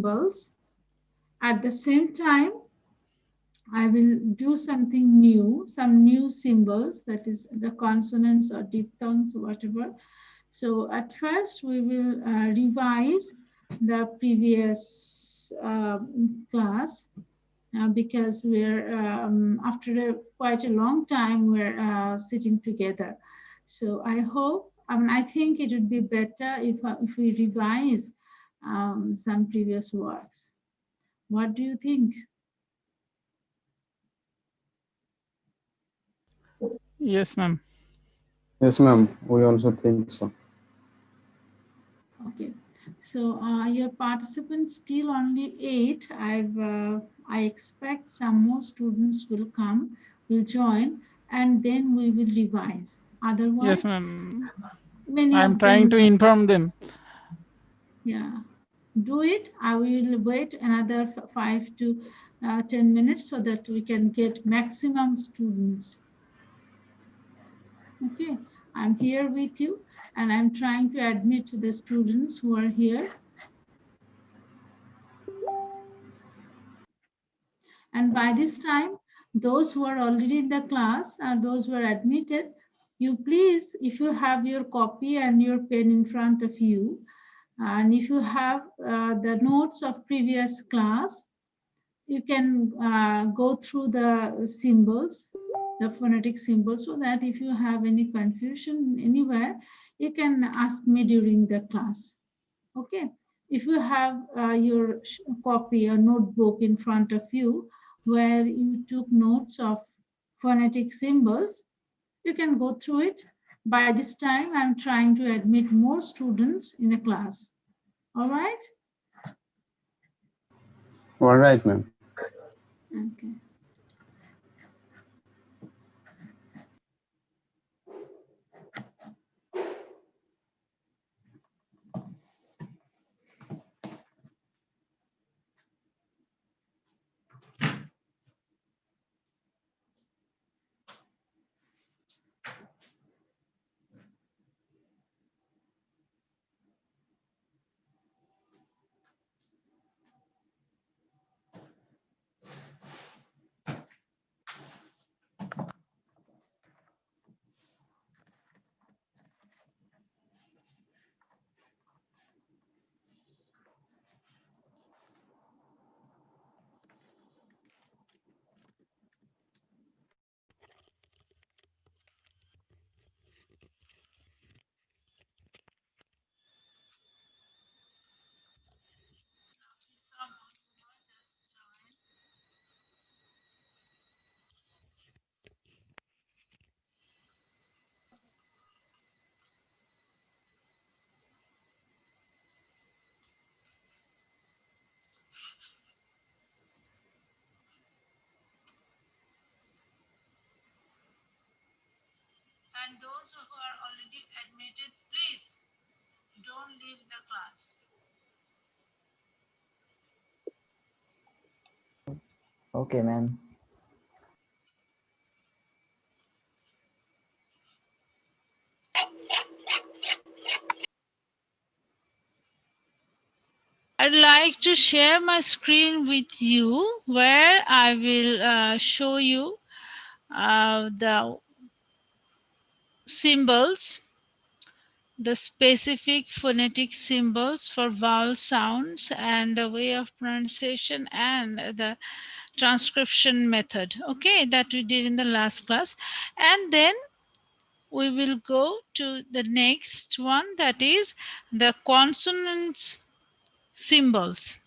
symbols. At the same time, I will do something new, some new symbols, that is the consonants or diphthongs, whatever. So at first we will revise the previous class because we're after quite a long time we're sitting together. So I hope, I think it would be better if we revise some previous works. What do you think? Yes, ma'am. Yes, ma'am. We also think so. Okay, so your participants still only 8. I expect some more students will come, will join, and then we will revise. Yes, Otherwise, ma'am. many I'm of trying them. to inform them. Yeah, do it. I will wait another 5 to 10 minutes so that we can get maximum students. Okay, I'm here with you and I'm trying to admit the students who are here. And by this time, those who are already in the class or those who are admitted, you please, if you have your copy and your pen in front of you, and if you have the notes of previous class, you can go through the symbols, the phonetic symbols, so that if you have any confusion anywhere, you can ask me during the class. Okay. If you have your copy or notebook in front of you where you took notes of phonetic symbols, you can go through it. By this time, I'm trying to admit more students in the class. All right? All right, ma'am. Okay. And those who are already admitted, please don't leave the class. Okay, ma'am. I'd like to share my screen with you where I will show you the symbols, the specific phonetic symbols for vowel sounds and the way of pronunciation and the transcription method, okay, that we did in the last class. And then we will go to the next one, that is the consonants symbols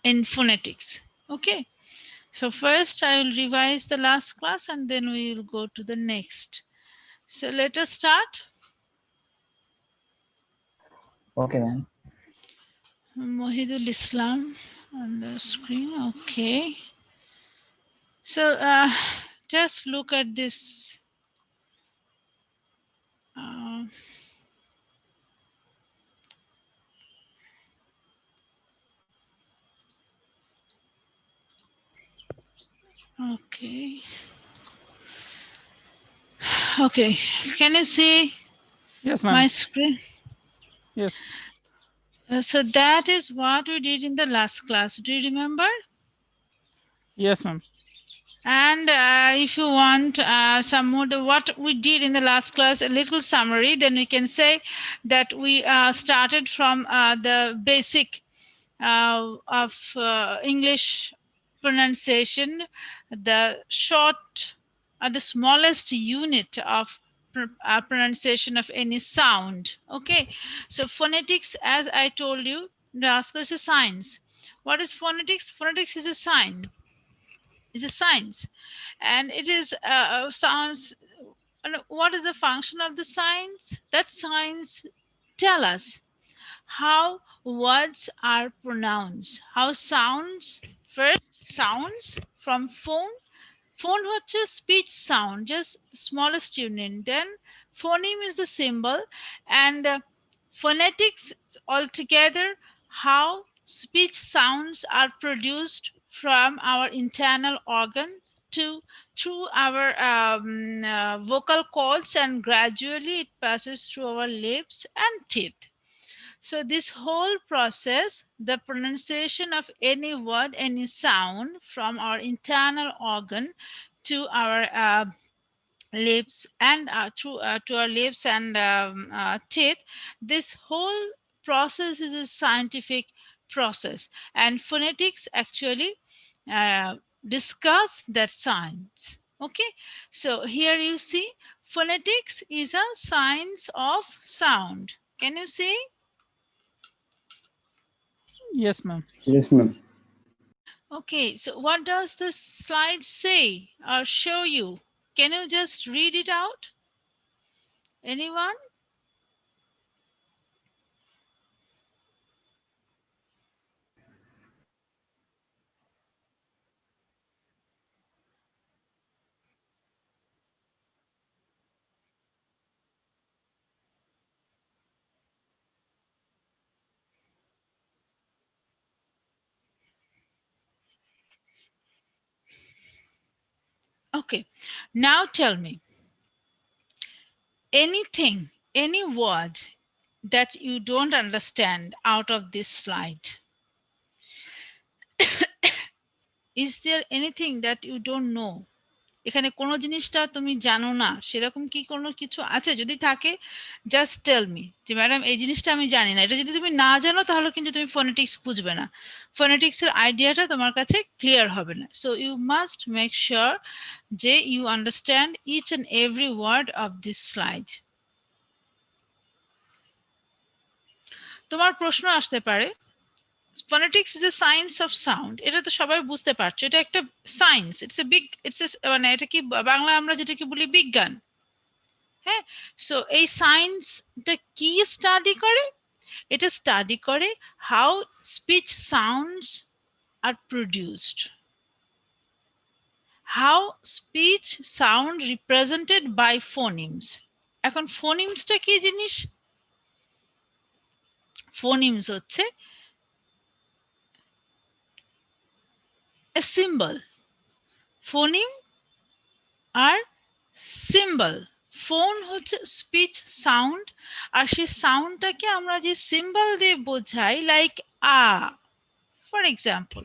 in phonetics. Okay, so first I will revise the last class and then we will go to the next. So let us start. Okay, ma'am. Mohidul Islam on the screen. Okay, so just look at this. Uh, okay. Okay, can you see Yes, ma'am. my screen? Yes. So that is what we did in the last class. Do you remember? Yes, ma'am. And if you want some more what we did in the last class, a little summary, then we can say that we started from the basic of English pronunciation, the short, the smallest unit of pronunciation of any sound. Okay, so phonetics, as I told you, the last class is science. What is phonetics? Phonetics is a sign. Is a science, and it is sounds. And what is the function of the signs? That signs tell us how words are pronounced, how sounds, first sounds from phone হচ্ছে speech sound, just smallest unit, then phoneme is the symbol, and phonetics altogether, how speech sounds are produced from our internal organ to through our vocal cords, and gradually it passes through our lips and teeth. So this whole process, the pronunciation of any word, any sound from our internal organ to our lips and through to our lips and teeth, this whole process is a scientific process, and phonetics actually discuss that science. Okay, so here you see phonetics is a science of sound. Can you see? Yes, ma'am. Yes, ma'am. Okay, so what does the slide say or show you? Can you just read it out? Anyone? Okay, now tell me, anything, any word that you don't understand out of this slide. Is there anything that you don't know? এখানে কোনো জিনিসটা তুমি জানো না, সেরকম কি কোনো কিছু আছে? যদি থাকে, জাস্ট টেল মি যে ম্যাডাম এই জিনিসটা আমি জানি না। এটা যদি তুমি না জানো তাহলে কিন্তু তুমি ফোনেটিক্স বুঝবে না, ফোনেটিক্সের আইডিয়াটা তোমার কাছে ক্লিয়ার হবে না। So you must make sure যে you understand each and every word of this slide. তোমার প্রশ্ন আসতে পারে, phonetics is a science of sound, এটা তো সবাই বুঝতে পারছো, এটা একটা সায়েন্স, মানে এটা কি বাংলা আমরা যেটাকে বলি বিজ্ঞান। হ্যাঁ, সো এই সায়েন্সটা কি স্টাডি করে? এটা স্টাডি করে how speech sounds are produced, how speech sound represented by phonemes. এখন ফোনিমসটা কি জিনিস? ফোনিমস হচ্ছে a symbol. Phoneme are symbol. Phone হচ্ছে স্পিচ সাউন্ড, আর সেই সাউন্ডটাকে আমরা যে সিম্বল দিয়ে বোঝাই, like a for example,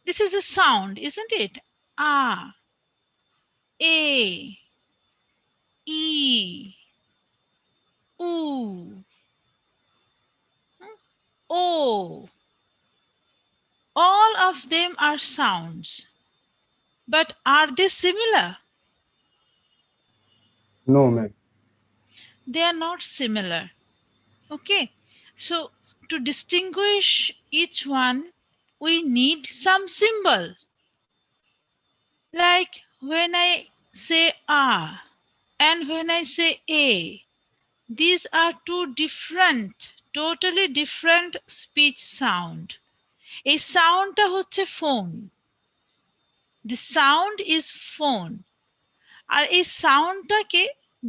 this is a sound, isn't it? আ, এ, ই, উ, ও, all of them are sounds, but are they similar? No, ma'am. They are not similar. Okay, so to distinguish each one, we need some symbol. Like when I say ah and when I say a, these are two different, totally different speech sound. A sound ta hocche phone. The sound is phone. আর এই সাউন্ডটাকে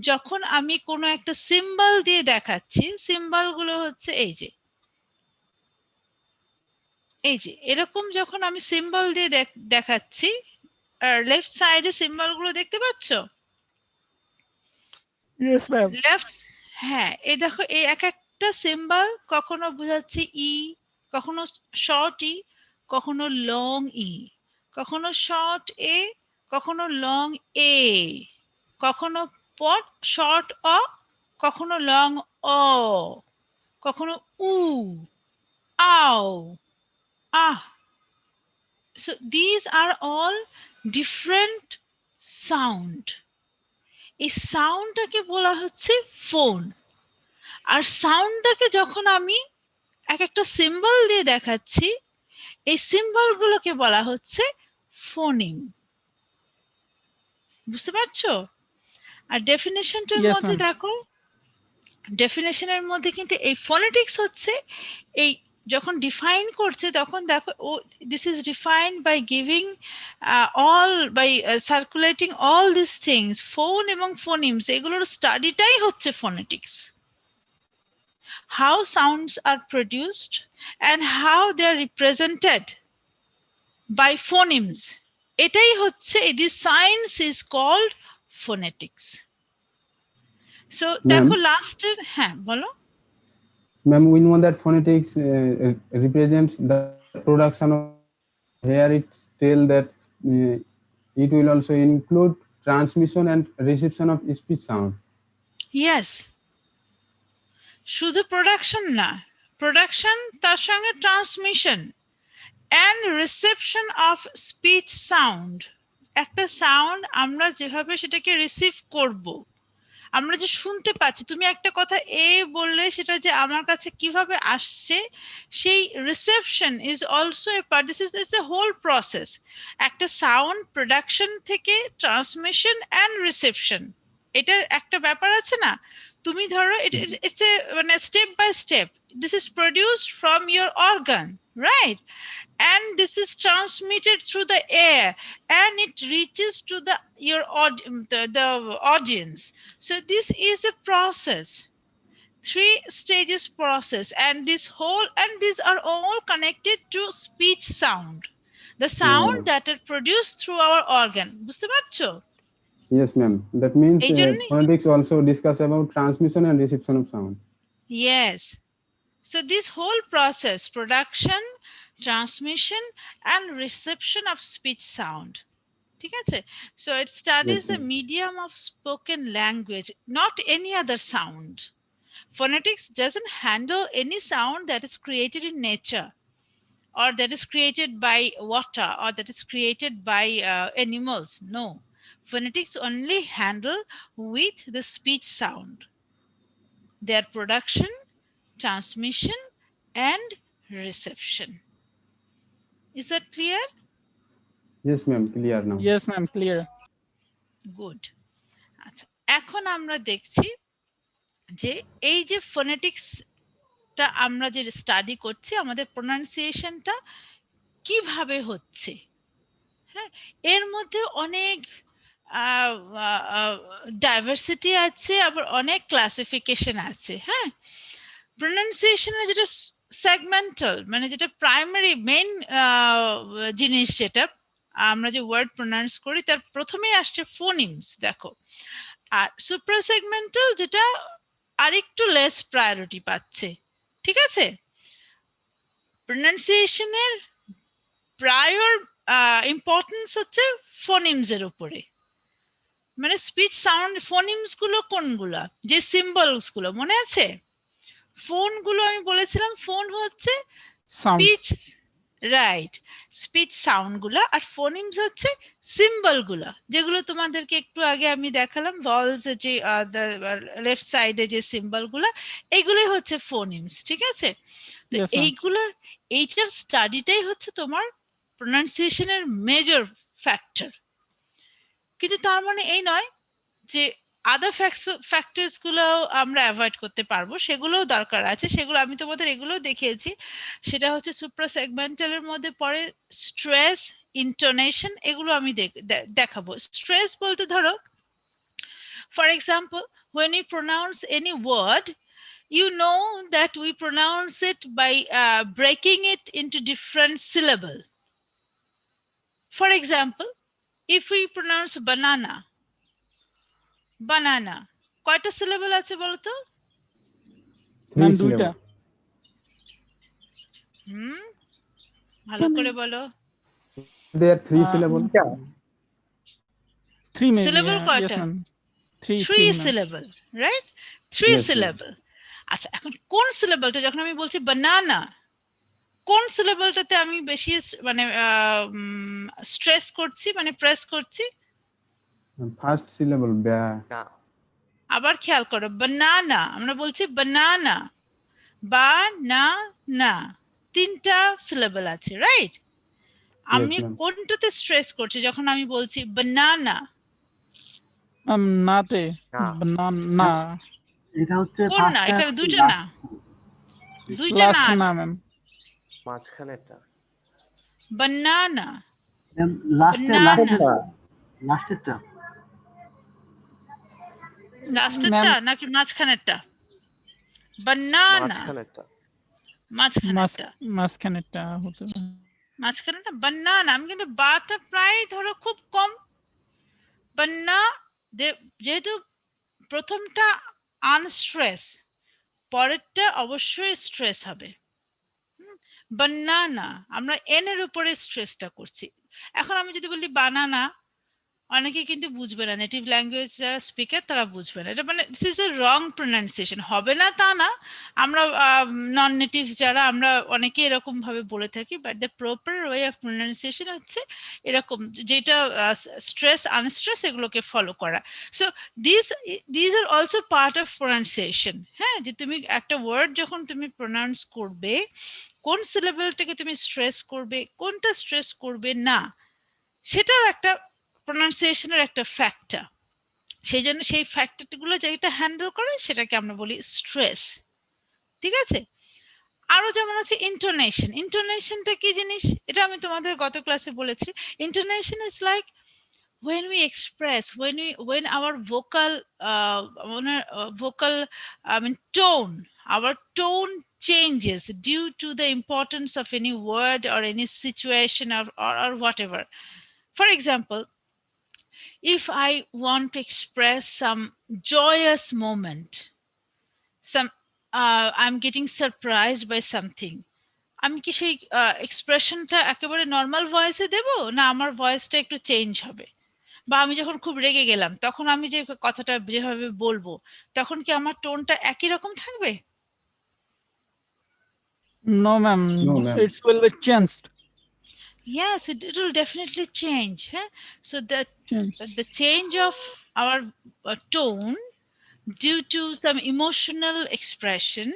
যখন আমি কোনো একটা symbol দিয়ে দেখাচ্ছি, সিম্বলগুলো হচ্ছে এই যে এরকম, যখন আমি সিম্বল দিয়ে দেখাচ্ছি, আর লেফট সাইডে সিম্বলগুলো দেখতে পাচ্ছ? Yes, ma'am. লেফট, হ্যাঁ, এই দেখো, এই এক একটা সিম্বল কখনো বোঝাচ্ছে ই, কখনো শর্ট ই, কখনো লং ই, কখনো শর্ট এ, কখনো লং এ, কখনো শর্ট অ, কখনো লং অ, কখনো উ, আও, আহ. So these are all different sound. এই সাউন্ডটাকে বলা হচ্ছে ফোন। আর সাউন্ডটাকে যখন আমি এক একটা সিম্বল দিয়ে দেখাচ্ছি, এই সিম্বলগুলোকে বলা হচ্ছে ফোনিম। বুঝতে পারছো? আর ডেফিনেশনটার Yes, মধ্যে ma'am. দেখো, ডেফিনেশনের মধ্যে কিন্তু এই ফোনেটিক্স হচ্ছে এই যখন ডিফাইন করছে তখন দেখো ও this is defined by giving all by circulating all this things, phone এবং ফোনিমস এগুলোর স্টাডিটাই হচ্ছে phonetics. How sounds are produced and how they are represented by phonemes. এটাই হচ্ছে this science is called phonetics. So দেখো লাস্টের, হ্যাঁ বলো। Ma'am, we know that phonetics represents the production of. Here it tell that it will also include transmission and reception of speech sound. Yes. শুধু production না, production তার সঙ্গে transmission and reception of speech sound. একটা sound আমরা যেভাবে সেটাকে receive করব, আমরা যে শুনতে পাচ্ছি, তুমি একটা কথা এ বললে সেটা যে আমার কাছে কিভাবে আসছে, সেই reception is also a part. This is a whole process. একটা সাউন্ড প্রোডাকশন থেকে ট্রান্সমিশন অ্যান্ড রিসেপশন, এটা একটা ব্যাপার আছে না। তুমি ধরো ইটস এ মানে step by step, this is produced from your organ, right? And this is transmitted through the air and it reaches to the audience. So this is the process, 3 stages process, and these are all connected to speech sound, the sound that are produced through our organ. বুঝতে পারছো? Yes, ma'am. That means এই জন্যই- phonetics also discuss about transmission and reception of sound. Yes. So this whole process, production, transmission and reception of speech sound. ঠিক আছে? So it studies Yes, the ma'am. medium of spoken language, not any other sound. Phonetics doesn't handle any sound that is created in nature or that is created by water or that is created by animals. No. Phonetics only handle with the speech sound, their production, transmission and reception. Is that clear? Yes, ma'am. Clear now. Yes, ma'am. Clear. Good. আচ্ছা, এখন আমরা দেখছি যে এই যে ফোনেটিক্সটা আমরা যে study করছি, আমাদের প্রোনাউন্সিয়েশনটা কিভাবে হচ্ছে। হ্যাঁ, এর মধ্যে অনেক ডাইভার্সিটি আছে, আবার অনেক ক্লাসিফিকেশন আছে। হ্যাঁ, প্রোনাউন্সিয়েশনের যেটা সেগমেন্টাল, মানে যেটা প্রাইমারি মেইন জিনিস, যেটা আমরা যে ওয়ার্ড প্রোনাউন্স করি তার প্রথমেই আসছে ফোনিমস, দেখো। আর সুপ্রাসেগমেন্টাল যেটা আরেকটু লেস প্রায়োরিটি পাচ্ছে। ঠিক আছে? প্রোনাউন্সিয়েশনের প্রায়র ইম্পর্টেন্স হচ্ছে ফোনিমস এর উপরে। মানে স্পিচ সাউন্ড ফোনিমস গুলো কোনগুলো, যে সিম্বলস গুলো মনে আছে? ফোন গুলো আমি বলেছিলাম, ফোন হচ্ছে Sound. Speech, right, speech sound গুলা, আর ফোনিমস হচ্ছে সিম্বল গুলা, যেগুলো তোমাদেরকে একটু আগে আমি দেখালাম, ভলস যে লেফট সাইডে যে সিম্বল গুলা, এইগুলোই হচ্ছে ফোনিমস। ঠিক আছে? তো Yes, ma'am. এইগুলো, এইটার স্টাডিটাই হচ্ছে তোমার প্রোনাউন্সিয়েশনের মেজর ফ্যাক্টর। কিন্তু তার মানে এই নয় যে আদার ফ্যাক্টরস গুলো আমরা অ্যাভয়েড করতে পারবো, সেগুলোও দরকার আছে। সেগুলো আমি তোমাদের এগুলো দেখিয়েছি। সেটা হচ্ছে সুপ্রাসেগমেন্টালের মধ্যে পড়ে স্ট্রেস, ইন্টোনেশন, এগুলো আমি দেখাবো। স্ট্রেস বলতে ধরো, for example, when you pronounce any word, you know that we pronounce it by breaking it into different syllable. For example, if we pronounce banana, banana, কয়টা সিলেবল আছে বলো তো? Three ma'am syllable. দুইটা হুম ভালো করে বলো They are three Uh, syllable. three maybe syllable yes কয়টা ma'am three three ma'am. syllable right three Yes, ma'am. syllable আচ্ছা এখন কোন সিলেবলটা যখন আমি বলছি বানানা কোন সিলেবলটাতে আমি বেশি মানে স্ট্রেস করছি মানে প্রেস করছি First syllable. Ba. আবার খেয়াল করো বানানা আমরা বলছি বানানা বা না না তিনটা সিলেবল আছে রাইট আমি ma'am. কোনটাতে স্ট্রেস করছি যখন আমি বলছি বানানা নাতে না এটা হচ্ছে কোন না এখানে দুইটা না দুইটা না লাস্ট না আছে ম্যাম মাঝখানেরটা বানানা লাস্টেরটা লাস্টেরটা নাকি মাঝখানেরটা বানানা মাঝখানেরটা মাঝখানেরটা হতে মাঝখানেরটা বানানা আমি কিন্তু বাটা প্রায় ধরো খুব কম বান্না যেহেতু প্রথমটা আনস্ট্রেস পরেরটা অবশ্যই স্ট্রেস হবে বানানা আমরা এন এর উপরে স্ট্রেসটা করছি এখন আমি যদি বলি বানানা অনেকে কিন্তু বুঝবে না নেটিভ ল্যাঙ্গুয়েজ যারা স্পিকার তারা বুঝবে না এটা মানে this is A wrong pronunciation হবে না তা না আমরা নন নেটিভ যারা আমরা অনেকে এরকম ভাবে বলে থাকি but the proper way of pronunciation হচ্ছে এরকম যেটা স্ট্রেস আনস্ট্রেস এগুলোকে ফলো করা so this are also part of pronunciation হ্যাঁ যে তুমি একটা ওয়ার্ড যখন তুমি প্রোনাউন্স করবে কোন সিলেবলটাকে তুমি স্ট্রেস করবে কোনটা স্ট্রেস করবে না সেটাও একটা প্রোনাউন্সিয়েশনের একটা ফ্যাক্টর সেই জন্য সেই ফ্যাক্টরগুলো যেটা হ্যান্ডেল করে সেটাকে আমরা বলি স্ট্রেস ঠিক আছে আরো যেমন আছে ইন্টোনেশন ইন্টোনেশনটা কি জিনিস এটা আমি তোমাদের গত ক্লাসে বলেছি intonation is like when we express when our vocal tone our tone changes due to the importance of any word or any situation or whatever for example if I want to express some joyous moment some I'm getting surprised by something আমি কি সেই এক্সপ্রেশনটা একেবারে normal ভয়েসে দেব না আমার ভয়েসটা একটু change হবে বা আমি যখন খুব রেগে গেলাম তখন আমি যে কথাটা যেভাবে বলবো তখন কি আমার টোনটা একই রকম থাকবে no ma'am it will be changed yes it will definitely change so the change of our tone due to some emotional expression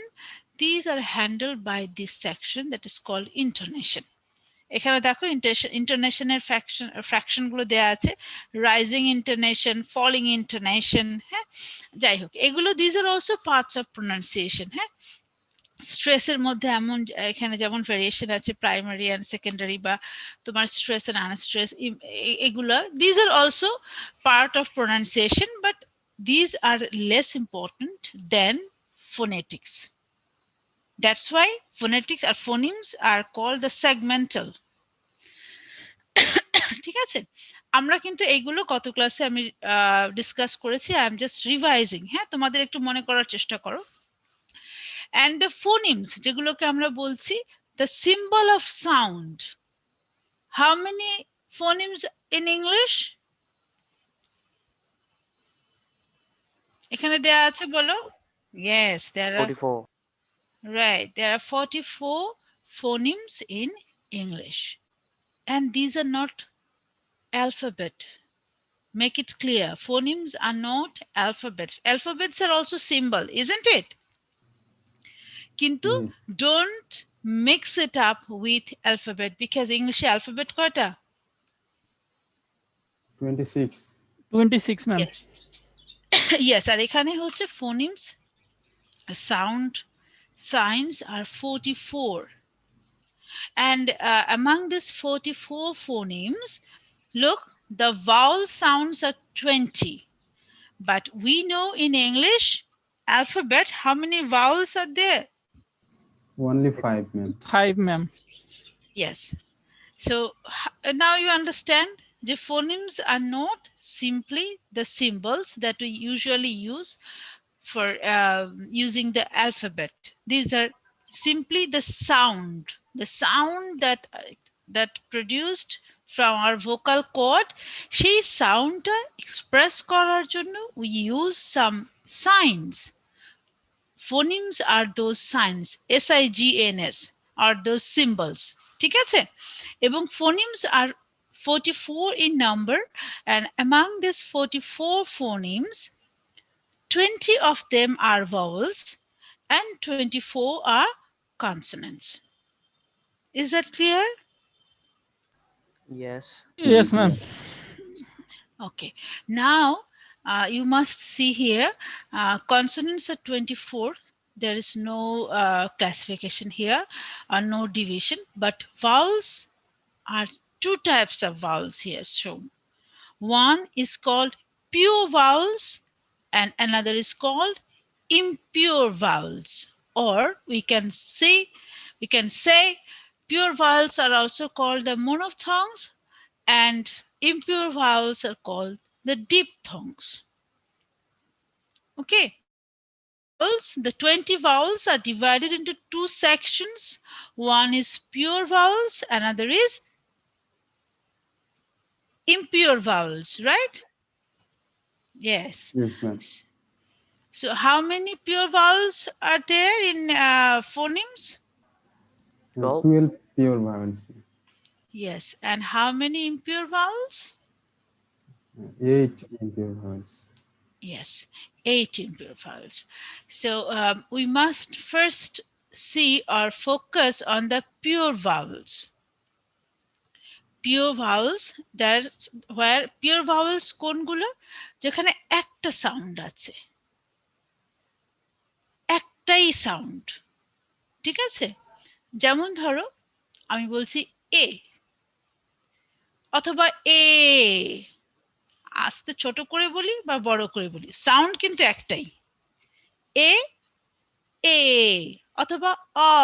these are handled by this section that is called intonation এখানে দেখো ইন্টোনেশনের fraction গুলো দেয়া আছে rising intonation falling intonation হ্যাঁ যাই হোক এগুলো this are also parts of pronunciation হ্যাঁ স্ট্রেসের মধ্যে এমন এখানে যেমন ভেরিয়েশন আছে প্রাইমারি এন্ড সেকেন্ডারি বা তোমার স্ট্রেস এন্ড আনস্ট্রেস এগুলো this are also part of pronunciation but this are less important than phonetics that's why phonetics or phonemes are called the segmental ঠিক আছে আমরা কিন্তু এইগুলো গত ক্লাসে আমি ডিসকাস করেছি আই এম জাস্ট রিভাইজিং হ্যাঁ তোমাদের একটু মনে করার চেষ্টা করো and the phonemes যেগুলোকে আমরা বলছি the symbol of sound how many phonemes in English এখানে দেয়া আছে বলো yes there are 44 right there are 44 phonemes in English and these are not alphabet make it clear phonemes are not alphabets are also symbol isn't it kintu don't mix it up with alphabet because English alphabet kota 26 ma'am yes yes আর এখানে হচ্ছে phonemes sound signs are 44 and among these 44 phonemes look the vowel sounds are 20 but we know in English alphabet how many vowels are there only 5 ma'am 5 ma'am yes so now you understand the phonemes are not simply the symbols that we usually use for using the alphabet. These are simply the sound that produced from our vocal cord. সেই সাউন্ডটা express করার জন্য we use some signs. Phonemes are those signs. SIGNS are those symbols. ঠিক আছে? এবং phonemes are 44 in number, and among these 44 phonemes 20 of them are vowels and 24 are consonants. Is that clear? Yes. Yes, ma'am. Okay. Now you must see here consonants are 24. There is no classification here or no division, but vowels are two types of vowels here shown. One is called pure vowels and another is called impure vowels, or we can say pure vowels are also called the monophthongs and impure vowels are called the diphthongs. Okay. The 20 vowels are divided into two sections. One is pure vowels, another is impure vowels, right? Yes. Yes, ma'am. So how many pure vowels are there in phonemes? 12 pure vowels. Yes. And how many impure vowels? 8 impure vowels. Yes, 8 impure vowels. So we must first see or focus on the pure vowels. Pure vowels, that's where pure vowels কোনগুলো? যেখানে একটা sound আছে, একটাই sound. ঠিক আছে? যেমন ধরো আমি বলছি এ অথবা এ, আস্তে ছোট করে বলি বা বড় করে বলি, সাউন্ড কিন্তু একটাই, এ এ, অথবা অ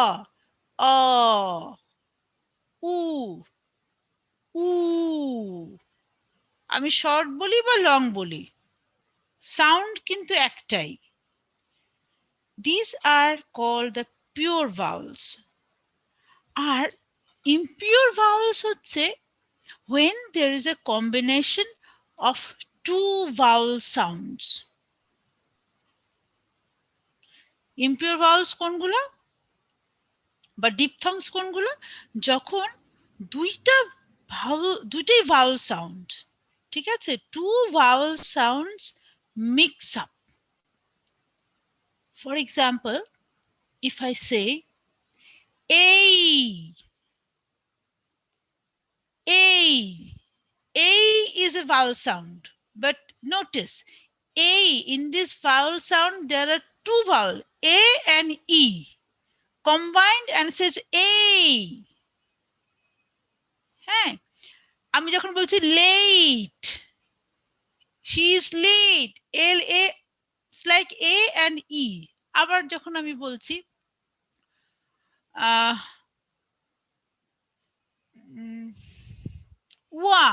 অ, উ উ। আমি শর্ট বলি বা লং বলি, সাউন্ড কিন্তু একটাই। These are called the pure vowels. R impure vowels হচ্ছে when there is a combination of two vowel sounds. Impure vowels কোনগুলো বা diphthongs কোনগুলো? যখন দুইটাই vowel sound, ঠিক আছে, two vowel sounds mix up. For example, if I say A, A is a vowel sound, but notice A, in this vowel sound there are two vowels, A and E, combined and says A. হ্যাঁ, আমি যখন বলছি late, she is late, LA, it's like A and E. আবার যখন আমি বলছি wa,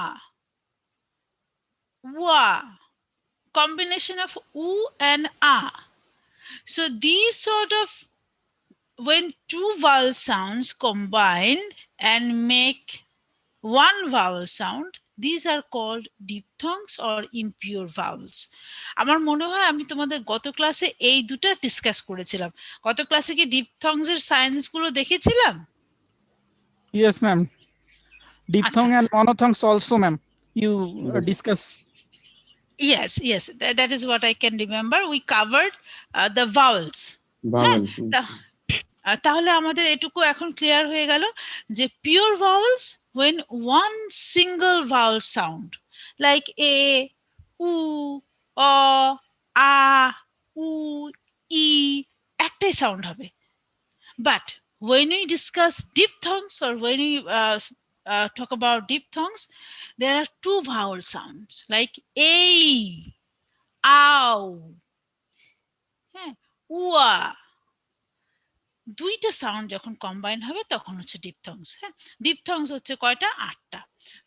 combination of u and a. So these sort of, when two vowel sounds combine and make one vowel sound, these are called diphthongs or impure vowels. আমার মনে হয় আমি তোমাদের গত ক্লাসে এই দুটো ডিসকাস করেছিলাম। গত ক্লাসে কি diphthongs এর সাইন্স গুলো দেখেছিলাম? Yes, ma'am. Diphthong and monophthongs also, ma'am. You discuss. Yes, that is what I can remember. We covered the vowels. তাহলে আমাদের এটুকু এখন ক্লিয়ার হয়ে গেল যে pure vowels when one single vowel sound like a, u, o, a, u, e একটাই sound হবে। But when we discuss diphthongs or when we talk about diphthongs, there are two vowel sounds like a, ow, ua. দুইটা sound যখন combine হবে তখন হচ্ছে diphthongs. হ্যাঁ, diphthongs হচ্ছে কয়টা? 8টা।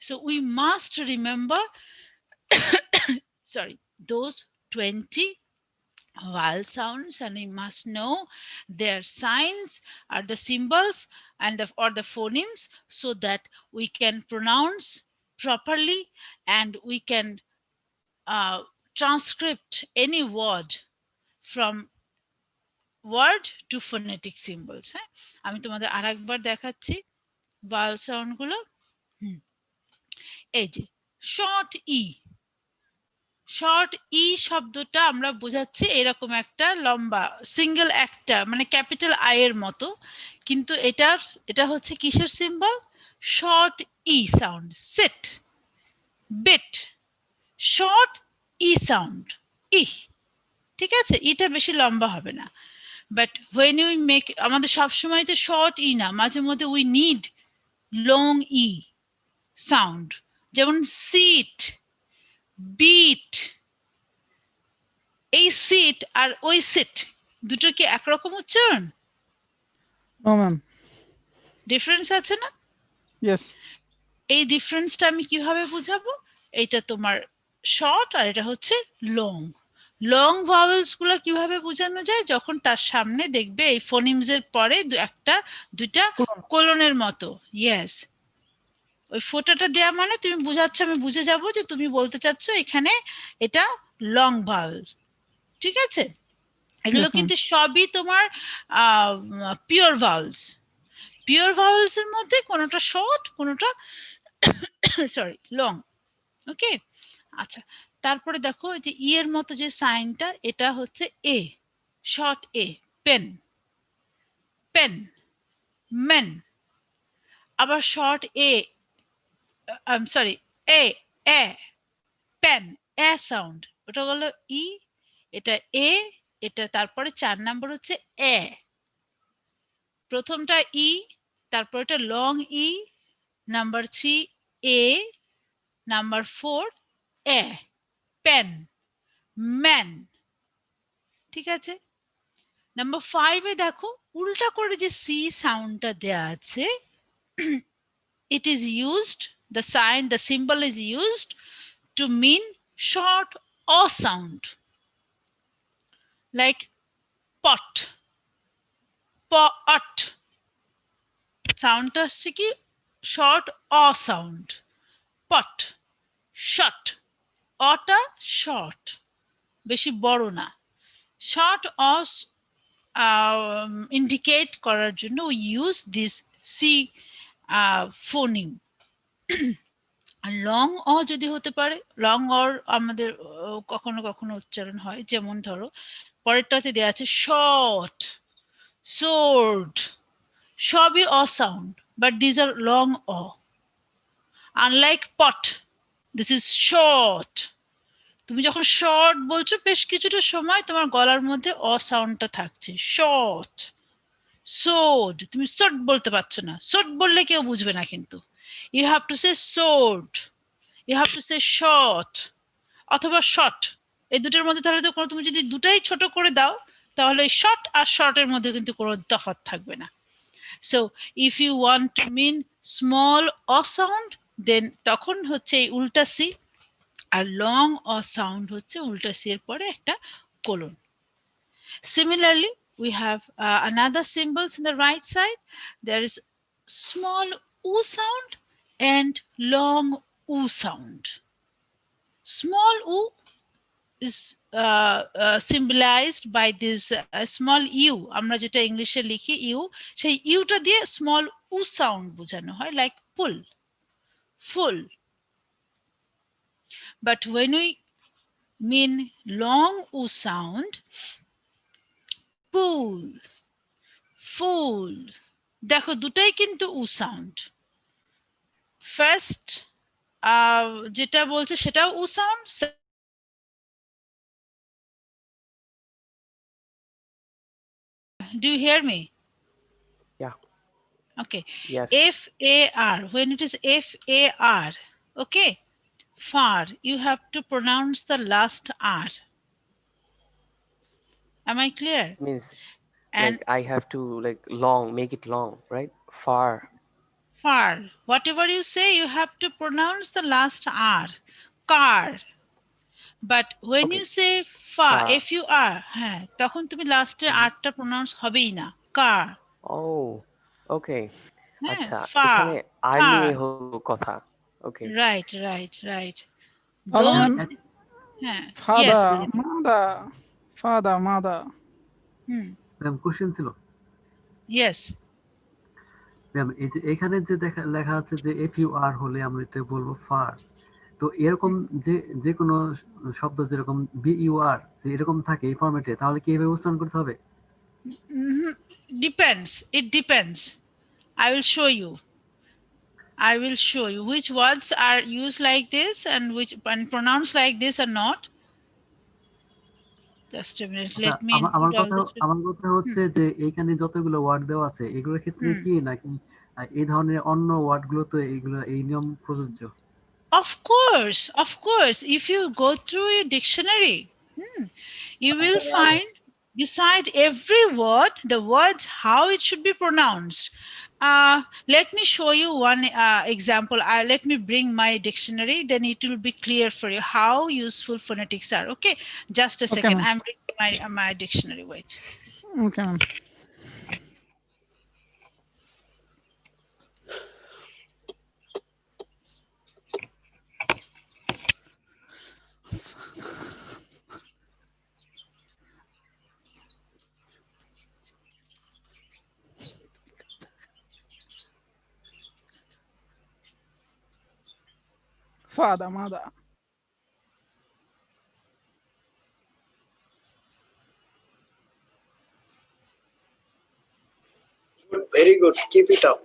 So we must remember those 20 vowel sounds, and we must know their signs or the symbols and or the phonemes, so that we can pronounce properly and we can transcript any word from word to phonetic symbols. হ্যাঁ, আমি তোমাদের আরেকবার দেখাচ্ছি vowel sound গুলো। এই যে short ই, short ই শব্দটা আমরা বোঝাচ্ছি এরকম একটা লম্বা সিঙ্গেল একটা মানে ক্যাপিটাল আই এর মতো, কিন্তু এটা হচ্ছে কিসের সিম্বল? Short i sound. Sit, bit, short i sound, ই। ঠিক আছে, এটা বেশি লম্বা হবে না। বাট হোয়েন ইউ মেক, আমাদের সবসময় তো শর্ট ই না, মাঝে মধ্যে we need long E sound, যেমন সিট, বিট। এই সিট আর ওই সিট দুটো কি একরকম উচ্চারণ? No, ma'am. ডিফারেন্স আছে না? Yes. এই ডিফারেন্সটা আমি কিভাবে বুঝাবো? এটা তোমার শর্ট আর এটা হচ্ছে লং। লং ভাওয়েলস গুলো কিভাবে বোঝানো যায়? যখন তার সামনে দেখবে এই ফোনিমস এর পরে একটা দুইটা কোলনের মতো। ইয়েস, ওই ফোঁটাটা দেয়া মানে তুমি বুঝাচ্ছ, আমি বুঝে যাব যে তুমি বলতে চাচ্ছ এখানে এটা লং ভাওয়েল। ঠিক আছে, এগুলো Yes, ma'am. কিন্তু সবই তোমার পিওর ভাওয়েলস। পিওর ভাওয়েলস এর মধ্যে কোনোটা শর্ট, কোনোটা সরি লং। ওকে, আচ্ছা, তারপরে দেখো এই যে ই এর মতো যে সাইনটা, এটা হচ্ছে e, short e. Pen, pen, men. আবার short e, sorry e, e, pen, e sound, ওটা হলো ই, এটা এ, এটা তারপরে 4 নাম্বার হচ্ছে এ। প্রথমটা ই, তারপর এটা লং ই, নাম্বার 3 এ, নাম্বার 4 এ, পেন, ম্যান। ঠিক আছে, নাম্বার 5 এ দেখো উল্টা করে যে সি সাউন্ডটা দেয়া আছে, it is used, the sign, the symbol is used to mean short or sound, like pot, pot, সাউন্ডটা আসছে কি শর্ট অ সাউন্ড। পট, শর্ট, অটা শর্ট, বেশি বড় না। শর্ট অ ইন্ডিকেট করার জন্য we use this C phoneme. আর লং অ যদি হতে পারে, লং অর আমাদের কখনো কখনো উচ্চারণ হয়, যেমন ধরো পরেরটাতে দেওয়া আছে শর্ট, সোর্ড, সবই অ sound, but these are long অ। Unlike pot, this is short. তুমি যখন শর্ট বলছো বেশ কিছুটা সময় তোমার গলার মধ্যে অ সাউন্ডটা থাকছে, শর্ট। সোড, তুমি সোট বলতে পারছো না, সোট বললে কেউ বুঝবে না, কিন্তু you have to say sword, you have to say short অথবা শর্ট। এই দুটোর মধ্যে তাহলে তো কোনো, তুমি যদি দুটাই ছোট করে দাও তাহলে শর্ট আর শর্টের মধ্যে কিন্তু কোনো তফাৎ থাকবে না। So if you want to mean small অ সাউন্ড, দেন তখন হচ্ছে এই উল্টা সি, আর লং অ সাউন্ড হচ্ছে উল্টা সি এর পরে একটা colon. Similarly, we have another symbols in the right side. There is small u sound and long u sound. Small u is symbolized by this small u, আমরা যেটা ইংলিশে লিখি ইউ, সেই ইউটা দিয়ে স্মল উ sound বোঝানো হয়, like pool, full. But when we mean long u sound, পুল, ফুল, দেখো দুটাই কিন্তু উ সাউন্ড। ফার্স্ট যেটা বলছে সেটাও উ sound. Do you hear me? Yeah. Okay. Yes. F-A-R, when it is F-A-R, okay, far, you have to pronounce the last R. Am I clear? Means And like I have to like long, make it long, right? Far. far, whatever you say, you have to pronounce the last R. Car. But when Okay. you say far, Far. FUR, হ্যাঁ, তখন তুমি লাস্টে আরটা pronounce হবেই না, কার। Oh, okay. হ্যাঁ, আচ্ছা, far, এখানে আর far. নিয়ে হলো কথা। Okay. Right, right, right. Hello, Though, ma'am. হ্যাঁ, yes, Father, Vijay. mother, father, mother. হুম, ম্যাম কোশ্চেন ছিল yes. ম্যাম, এই যে এখানে যে লেখা আছে যে FUR হলে আমরা এটা বলবো ফার, তো এরকম যে যে কোনো শব্দ যেরকম BUR যে এরকম থাকে এই ফরম্যাটে, তাহলে কি এভাবে উচ্চারণ করতে হবে? Depends. It depends. I will show you. I will show you which words are used like this and which and pronounced like this or not. Just a minute. আচ্ছা, Let me আমার include all কথা the. আমার কথা হচ্ছে যে এইখানে যতগুলো word দেওয়া আছে এগুলোর ক্ষেত্রে হুম। কি নাকি এই ধরনের অন্য ওয়ার্ড গুলো তো এইগুলো এই নিয়ম প্রযোজ্য? Of course, of course. If you go through a dictionary, you will find beside every word the words how it should be pronounced. Let me show you one example. Let me bring my dictionary, then it will be clear for you how useful phonetics are. Okay, just a Okay, second. ma'am. I'm bringing my dictionary. Wait. Okay, ma'am. Father, mother. Very good. Keep it up.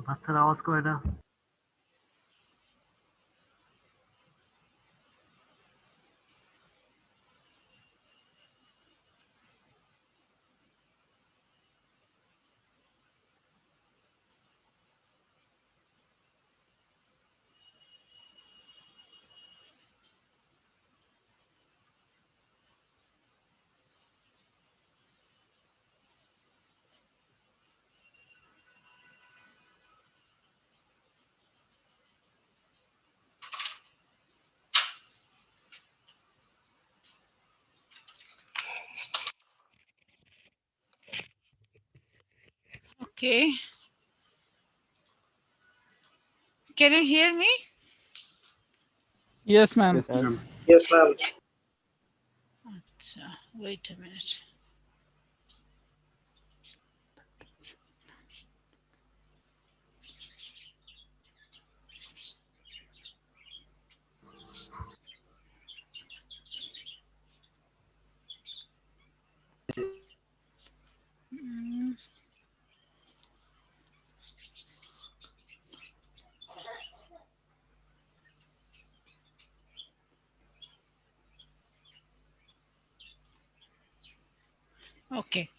বাচ্চারা আওয়াজ করে না? Okay. Can you hear me? Yes, ma'am. Yes, ma'am. Yes, ma'am. Wait a minute. Okay.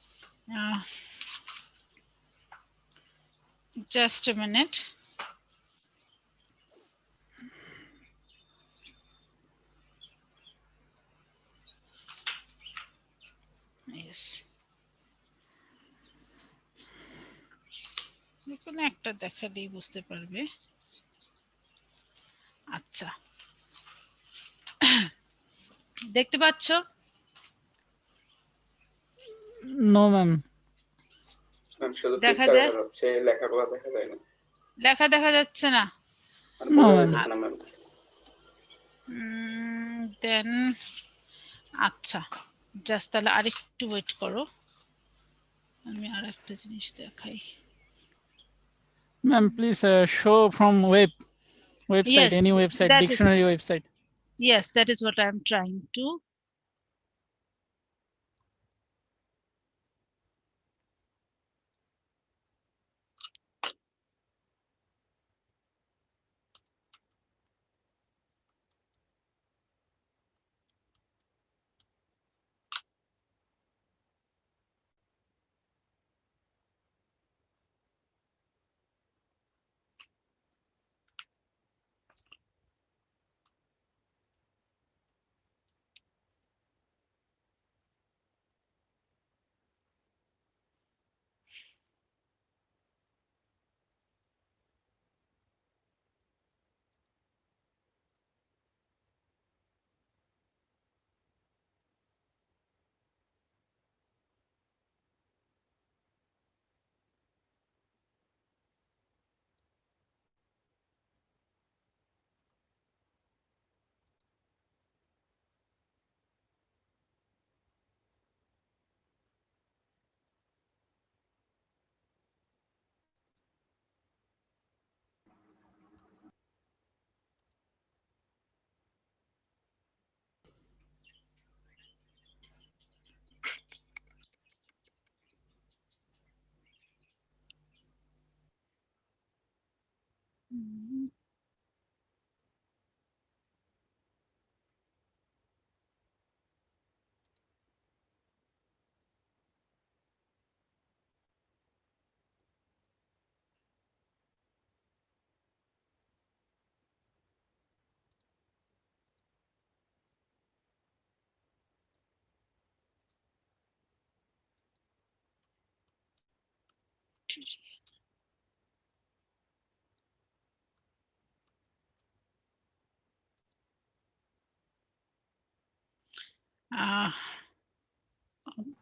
Just a minute. Yes. কোনো একটা দেখালেই বুঝতে পারবে। আচ্ছা, দেখতে পাচ্ছ? No, ma'am. শুধু দেখা পৃষ্ঠা যায়? দেখা যাচ্ছে, লেখাগুলো দেখা যায় না। লেখা দেখা যাচ্ছে না? মানে No, বোঝা ma'am. যাচ্ছে না ম্যাম। দেন আচ্ছা, জাস্ট তাহলে আরেকটু ওয়েট করো, আমি আরেকটা জিনিস দেখাই। Ma'am, please show from website, Yes, any website, that is, dictionary website. yes, that is what I'm trying to.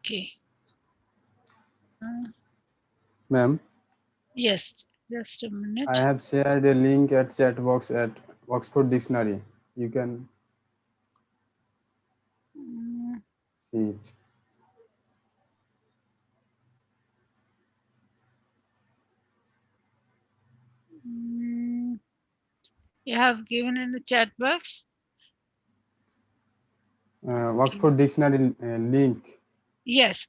Okay. Ma'am, Yes, just a minute. I have shared a link at chat box at Oxford Dictionary. You can see it. You have given in the chat box. Oxford Dictionary link. Yes,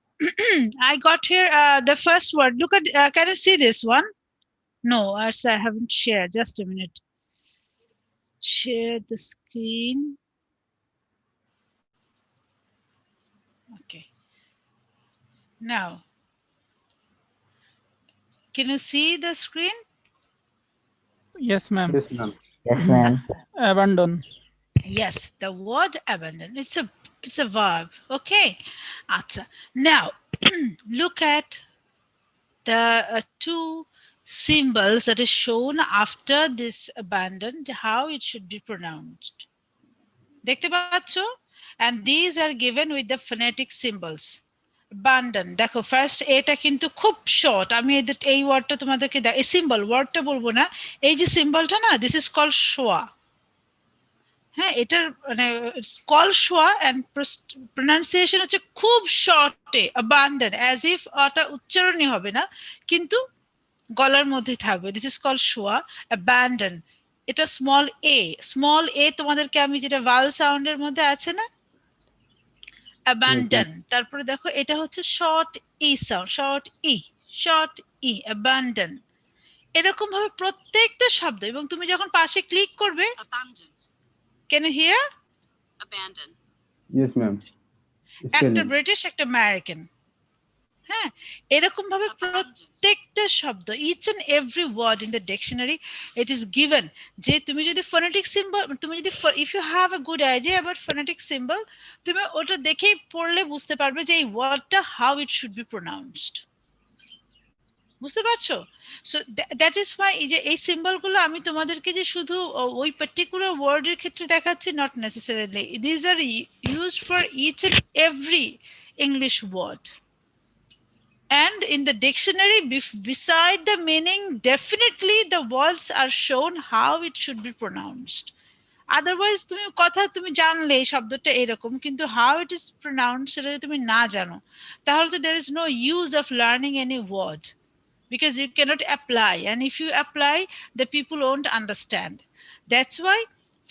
I got here the first word. Look at, can you see this one? No, I haven't shared. Just a minute. Share the screen. Okay. Now, can you see the screen? Yes, ma'am. Yes, ma'am. Yes, ma'am. Abandon. Yes, the word abandon. It's a verb. Okay. Acha. Now, look at the two symbols that is shown after this abandoned, how it should be pronounced. দেখতে পাচ্ছ? And these are given with the phonetic symbols. Abandon. দেখো first এটা কিন্তু খুব short. আমি এই ওয়ার্ডটা তোমাদেরকে এই সিম্বল ওয়ার্ডটা বলবো না। এই যে সিম্বলটা না, দিস ইজ কল্ড শোয়া। হ্যাঁ, এটার মানে কল শোয়া এন্ড প্রনাউন্সিয়েশন হচ্ছে খুব শর্টে abandon, as if ওটা উচ্চারণই হবে না, কিন্তু গলার মধ্যে থাকবে। দিস ইজ কল্ড শোয়া, abandon। এটা স্মল এ তোমাদেরকে আমি যেটা ভাল সাউন্ডের মধ্যে আছে না, abandon। তারপরে দেখো এটা হচ্ছে short i sound, short E abandon। এরকম ভাবে প্রত্যেকটা শব্দ, এবং তুমি যখন পাশে ক্লিক করবে, can you hear? Abandon. Yes, ma'am. একটা ব্রিটিশ, একটা আমেরিকান। হ্যাঁ, এরকম ভাবে প্রত্যেকটা শব্দ, each and every word in the dictionary, it is given যে তুমি যদি phonetic symbol, তুমি যদি if you have a good idea about phonetic symbol, তুমি ওটা দেখেই পড়লে বুঝতে পারবে যে এই ওয়ার্ডটা how it should be pronounced। বুঝতে পারছো? সো দ্যাট ইজ ওয়াই এই যে এই সিম্বলগুলো আমি তোমাদেরকে যে শুধু ওই পার্টিকুলার ওয়ার্ডের ক্ষেত্রে দেখাচ্ছি, not necessarily, this are used for each and every English ওয়ার্ড। And in the dictionary, beside the meaning, definitely the words are shown how it should be pronounced. Otherwise, তুমি জানলে এই শব্দটা এরকম, কিন্তু how it is pronounced সেটা যদি তুমি না জানো, তাহলে তো there is no use of learning any word, because you cannot apply, and if you apply, the people won't understand. That's why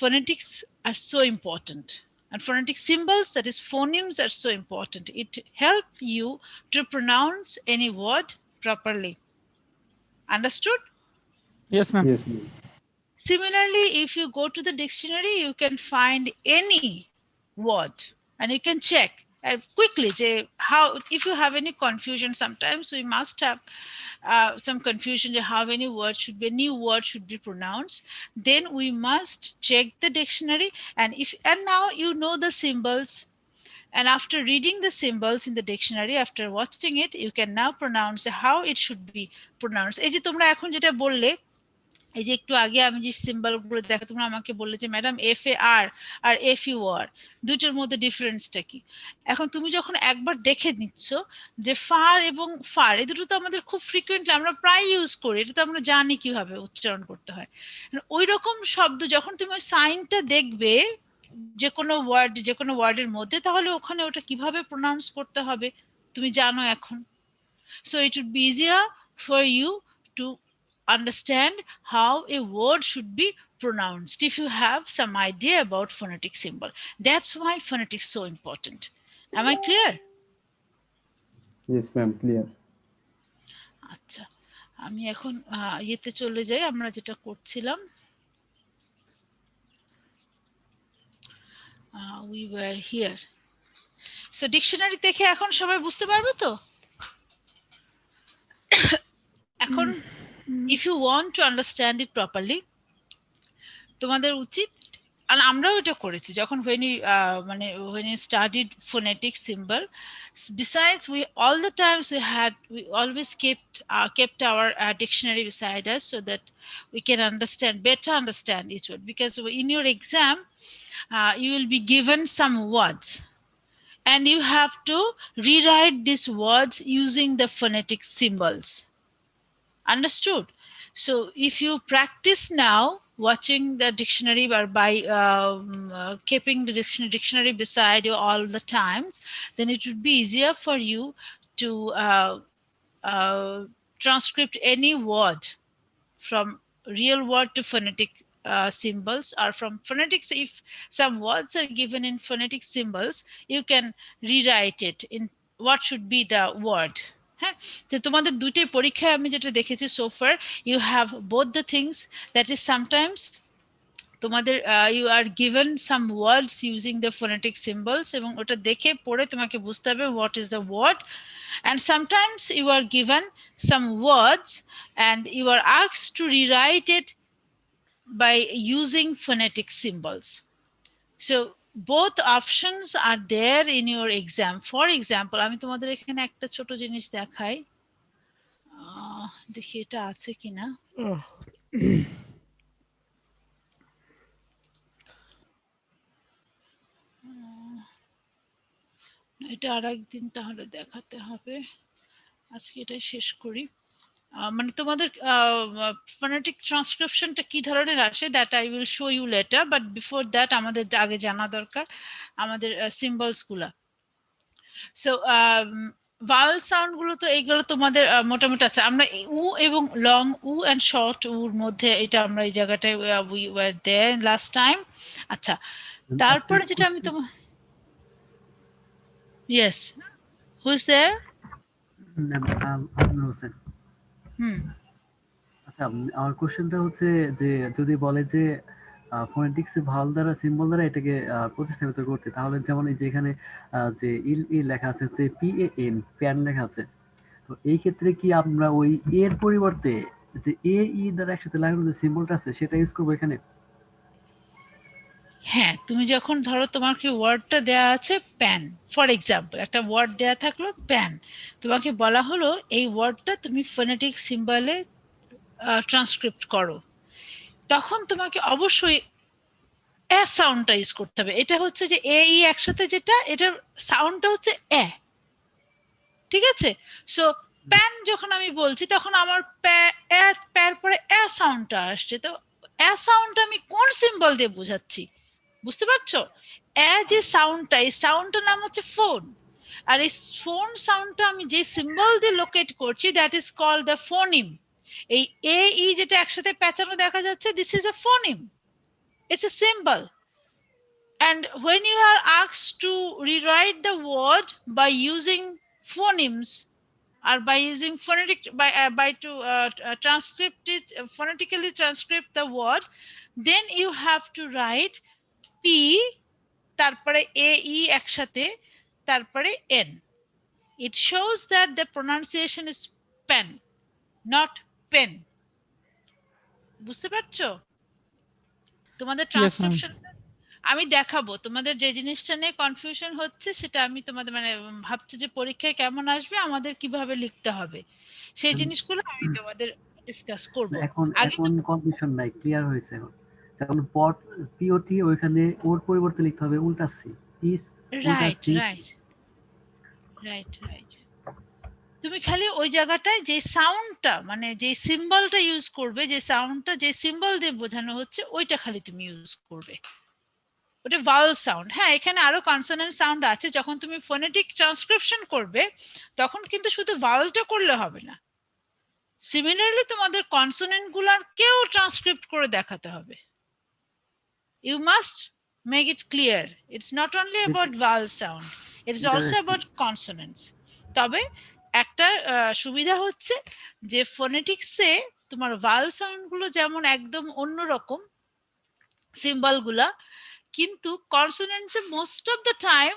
phonetics are so important, and phonetic symbols, that is phonemes, are so important. It help you to pronounce any word properly. Understood? Yes, ma'am. Yes, ma'am. Similarly, if you go to the dictionary, you can find any word and you can check quickly how, if you have any confusion, sometimes we must have some confusion how any word should be, a new word should be pronounced, then we must check the dictionary, and now you know the symbols, and after reading the symbols in the dictionary, after watching it, you can now pronounce how it should be pronounced. এই যে তোমরা এখন যেটা বললে, এই যে একটু আগে আমি যে সিম্বলগুলো দেখো, তোমরা আমাকে বললে যে ম্যাডাম FAR আর FUR দুটোর মধ্যে ডিফারেন্সটা কি? এখন তুমি যখন একবার দেখে নিচ্ছ যে ফার এবং ফার, এই দুটো তো আমাদের খুব ফ্রিকুয়েন্টলি আমরা প্রায় ইউজ করি, এটা তো আমরা জানি কিভাবে উচ্চারণ করতে হয়। ওই রকম শব্দ যখন তুমি ওই সাইনটা দেখবে যে কোনো ওয়ার্ডের মধ্যে, তাহলে ওখানে ওটা কিভাবে প্রনাউন্স করতে হবে তুমি জানো এখন। So it would be easier for you to understand how a word should be pronounced if you have some idea about phonetic symbol. That's why phonetics is so important. Am I clear? Yes, ma'am. Clear. আচ্ছা, আমি এখন ইয়েতে চলে যাই, আমরা যেটা করছিলাম। We were here. So dictionary দেখে এখন সবাই বুঝতে পারবে তো? এখন if you want to understand it properly, তোমাদের উচিত and আমরাও এটা করেছি যখন when you studied phonetic symbol. Besides, we all the times we always kept our dictionary beside us so that we can better understand each word, because in your exam you will be given some words and you have to rewrite these words using the phonetic symbols. Understood? So if you practice now watching the dictionary or by keeping the dictionary beside you all the time, then it would be easier for you to transcript any word from real word to phonetic symbols, or from phonetics. If some words are given in phonetic symbols, you can rewrite it in what should be the word. হ্যাঁ, তো তোমাদের দুইটাই পরীক্ষায় আমি যেটা দেখেছি so far, you have both the things. That is, sometimes তোমাদের you are given some words using the phonetic symbols এবং ওটা দেখে পড়ে তোমাকে বুঝতে হবে what is the word, and sometimes you are given some words and you are asked to rewrite it by using phonetic symbols. So both options are there in your exam. For example, আমি তোমাদের এখানে একটা ছোট জিনিস দেখাই, দেখি এটা আছে কিনা। এটা আরেকদিন তাহলে দেখাতে হবে, আজকে এটাই শেষ করি। মানে তোমাদের phonetic transcriptionটা কি ধরনের আসে, that I will show you later, but before that আমাদের আগে জানা দরকার আমাদের symbols গুলা। So vowel sound গুলো তো এইগুলো তোমাদের মোটামুটি আছে। আমরা উ এবং লং উ and short উর মধ্যে এটা আমরা এই জায়গাটায় we were there last time. আচ্ছা, তারপরে যেটা আমি তোমার yes, who's there? Ajmal Hossain. আচ্ছা, আমার কোশ্চেনটা হচ্ছে যে যদি বলে যে ফোনেটিক্স ভাওয়াল দ্বারা সিম্বল দ্বারা এটাকে প্রতিস্থাপিত করতে, তাহলে যেমন এই যে এখানে যে ইল ই লেখা আছে হচ্ছে PAN প্যান লেখা আছে, তো এই ক্ষেত্রে কি আমরা ওই এর পরিবর্তে যে এ ই দ্বারা একসাথে লাগানো যে সিম্বলটা আছে সেটা ইউজ করবো এখানে? হ্যাঁ, তুমি যখন ধরো তোমাকে ওয়ার্ডটা দেয়া আছে প্যান, ফর এক্সাম্পল একটা ওয়ার্ড দেয়া থাকলো প্যান, তোমাকে বলা হলো এই ওয়ার্ডটা তুমি ফোনেটিক সিম্বলে ট্রান্সক্রিপ্ট করো, তখন তোমাকে অবশ্যই এ সাউন্ডটা ইউজ করতে হবে। এটা হচ্ছে যে এ ই একসাথে, যেটা এটার সাউন্ডটা হচ্ছে এ, ঠিক আছে? সো প্যান যখন আমি বলছি তখন আমার প্যার পরে এ সাউন্ডটা আসছে, তো এ সাউন্ডটা আমি কোন সিম্বল দিয়ে বোঝাচ্ছি বুঝতে পারছো? এ যে সাউন্ডটা, এই সাউন্ডটার নাম হচ্ছে ফোন, আর এই ফোন সাউন্ডটা আমি যে সিম্বল দিয়ে লোকেট করছি that is called the phoneme. এই এ ই যেটা একসাথে পেঁচানো দেখা যাচ্ছে, this is a phoneme, it's a symbol. And when you are asked to rewrite the word by using phonemes or by using phonetic transcript it, phonetically transcript the word, then you have to write P তারপরে A E একসাথে তারপরে N. It shows that the pronunciation is pen, not pen. বুঝতে পারছো? তোমাদের transcription আমি দেখাবো, তোমাদের যে জিনিসটা নিয়ে কনফিউশন হচ্ছে সেটা আমি তোমাদের মানে ভাবছি যে পরীক্ষায় কেমন আসবে, আমাদের কিভাবে লিখতে হবে, সেই জিনিসগুলো আমি তোমাদের ডিসকাস করব। এখন কনফিউশন নাই, ক্লিয়ার হয়েছে এখন। যেমন পট পিওটি ওইখানে ওর পরিবর্তে লিখতে হবে উল্টা C. Right right right right. তুমি খালি ওই জায়গাটায় যে সাউন্ডটা মানে যে সিম্বলটা ইউজ করবে, যে সাউন্ডটা যে সিম্বল দিয়ে বোঝানো হচ্ছে ওইটা খালি তুমি ইউজ করবে, ওটা ভাওয়েল সাউন্ড। হ্যাঁ, এখানে আরো কনসোনেন্ট সাউন্ড আছে, যখন তুমি ফোনেটিক ট্রান্সক্রিপশন করবে তখন কিন্তু শুধু ভাওয়েলটা করলে হবে না, সিমিলারলি তোমাদের কনসোনেন্ট গুলারকেও ট্রান্সক্রিপ্ট করে দেখাতে হবে। You must make it clear, it's not only about vowel sound, it's also about consonants. তবে একটা সুবিধা হচ্ছে যে ফোনেটিক্সে তোমার ভাওয়েল সাউন্ড গুলো যেমন একদম অন্যরকম সিম্বল গুলা, কিন্তু কনসোনেন্টসে মোস্ট অফ দ্য টাইম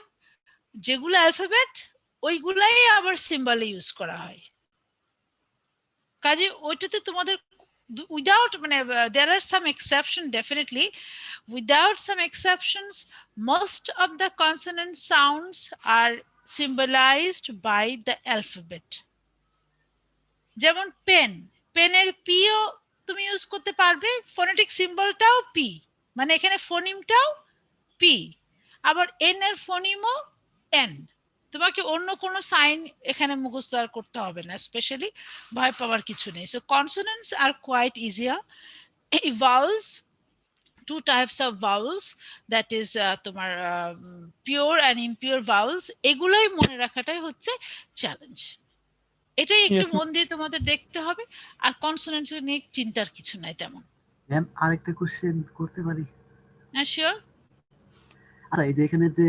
যেগুলো অ্যালফাবেট ওইগুলাই আবার সিম্বলে ইউজ করা হয়, কাজে ওইটাতে তোমাদের without there are some exception definitely. Without some exceptions, most of the consonant sounds are symbolized by the alphabet. যেমন পেন, পেনের পিও তুমি ইউজ করতে পারবে, ফোনেটিক সিম্বলটাও পি, মানে এখানে ফোনিমটাও পি, আবার এন এর ফোনিমও এন। তোমাকে অন্য কোনো সাইন এখানে মুখস্থ আর করতে হবে না, স্পেশালি ভয় পাওয়ার কিছু নেই। So consonants are quite easier. vowels, two types of vowels, that is তোমার pure and impure vowels, এগুলোই মনে রাখাটাই হচ্ছে চ্যালেঞ্জ। এটাই একটু মন দিয়ে তোমাদের দেখতে হবে, আর কনসোনেন্টস নিয়ে চিন্তার কিছু নাই তেমন। ম্যাম আরেকটা কোশ্চেন করতে পারি? হ্যাঁ শিওর। আচ্ছা, এই যে এখানে যে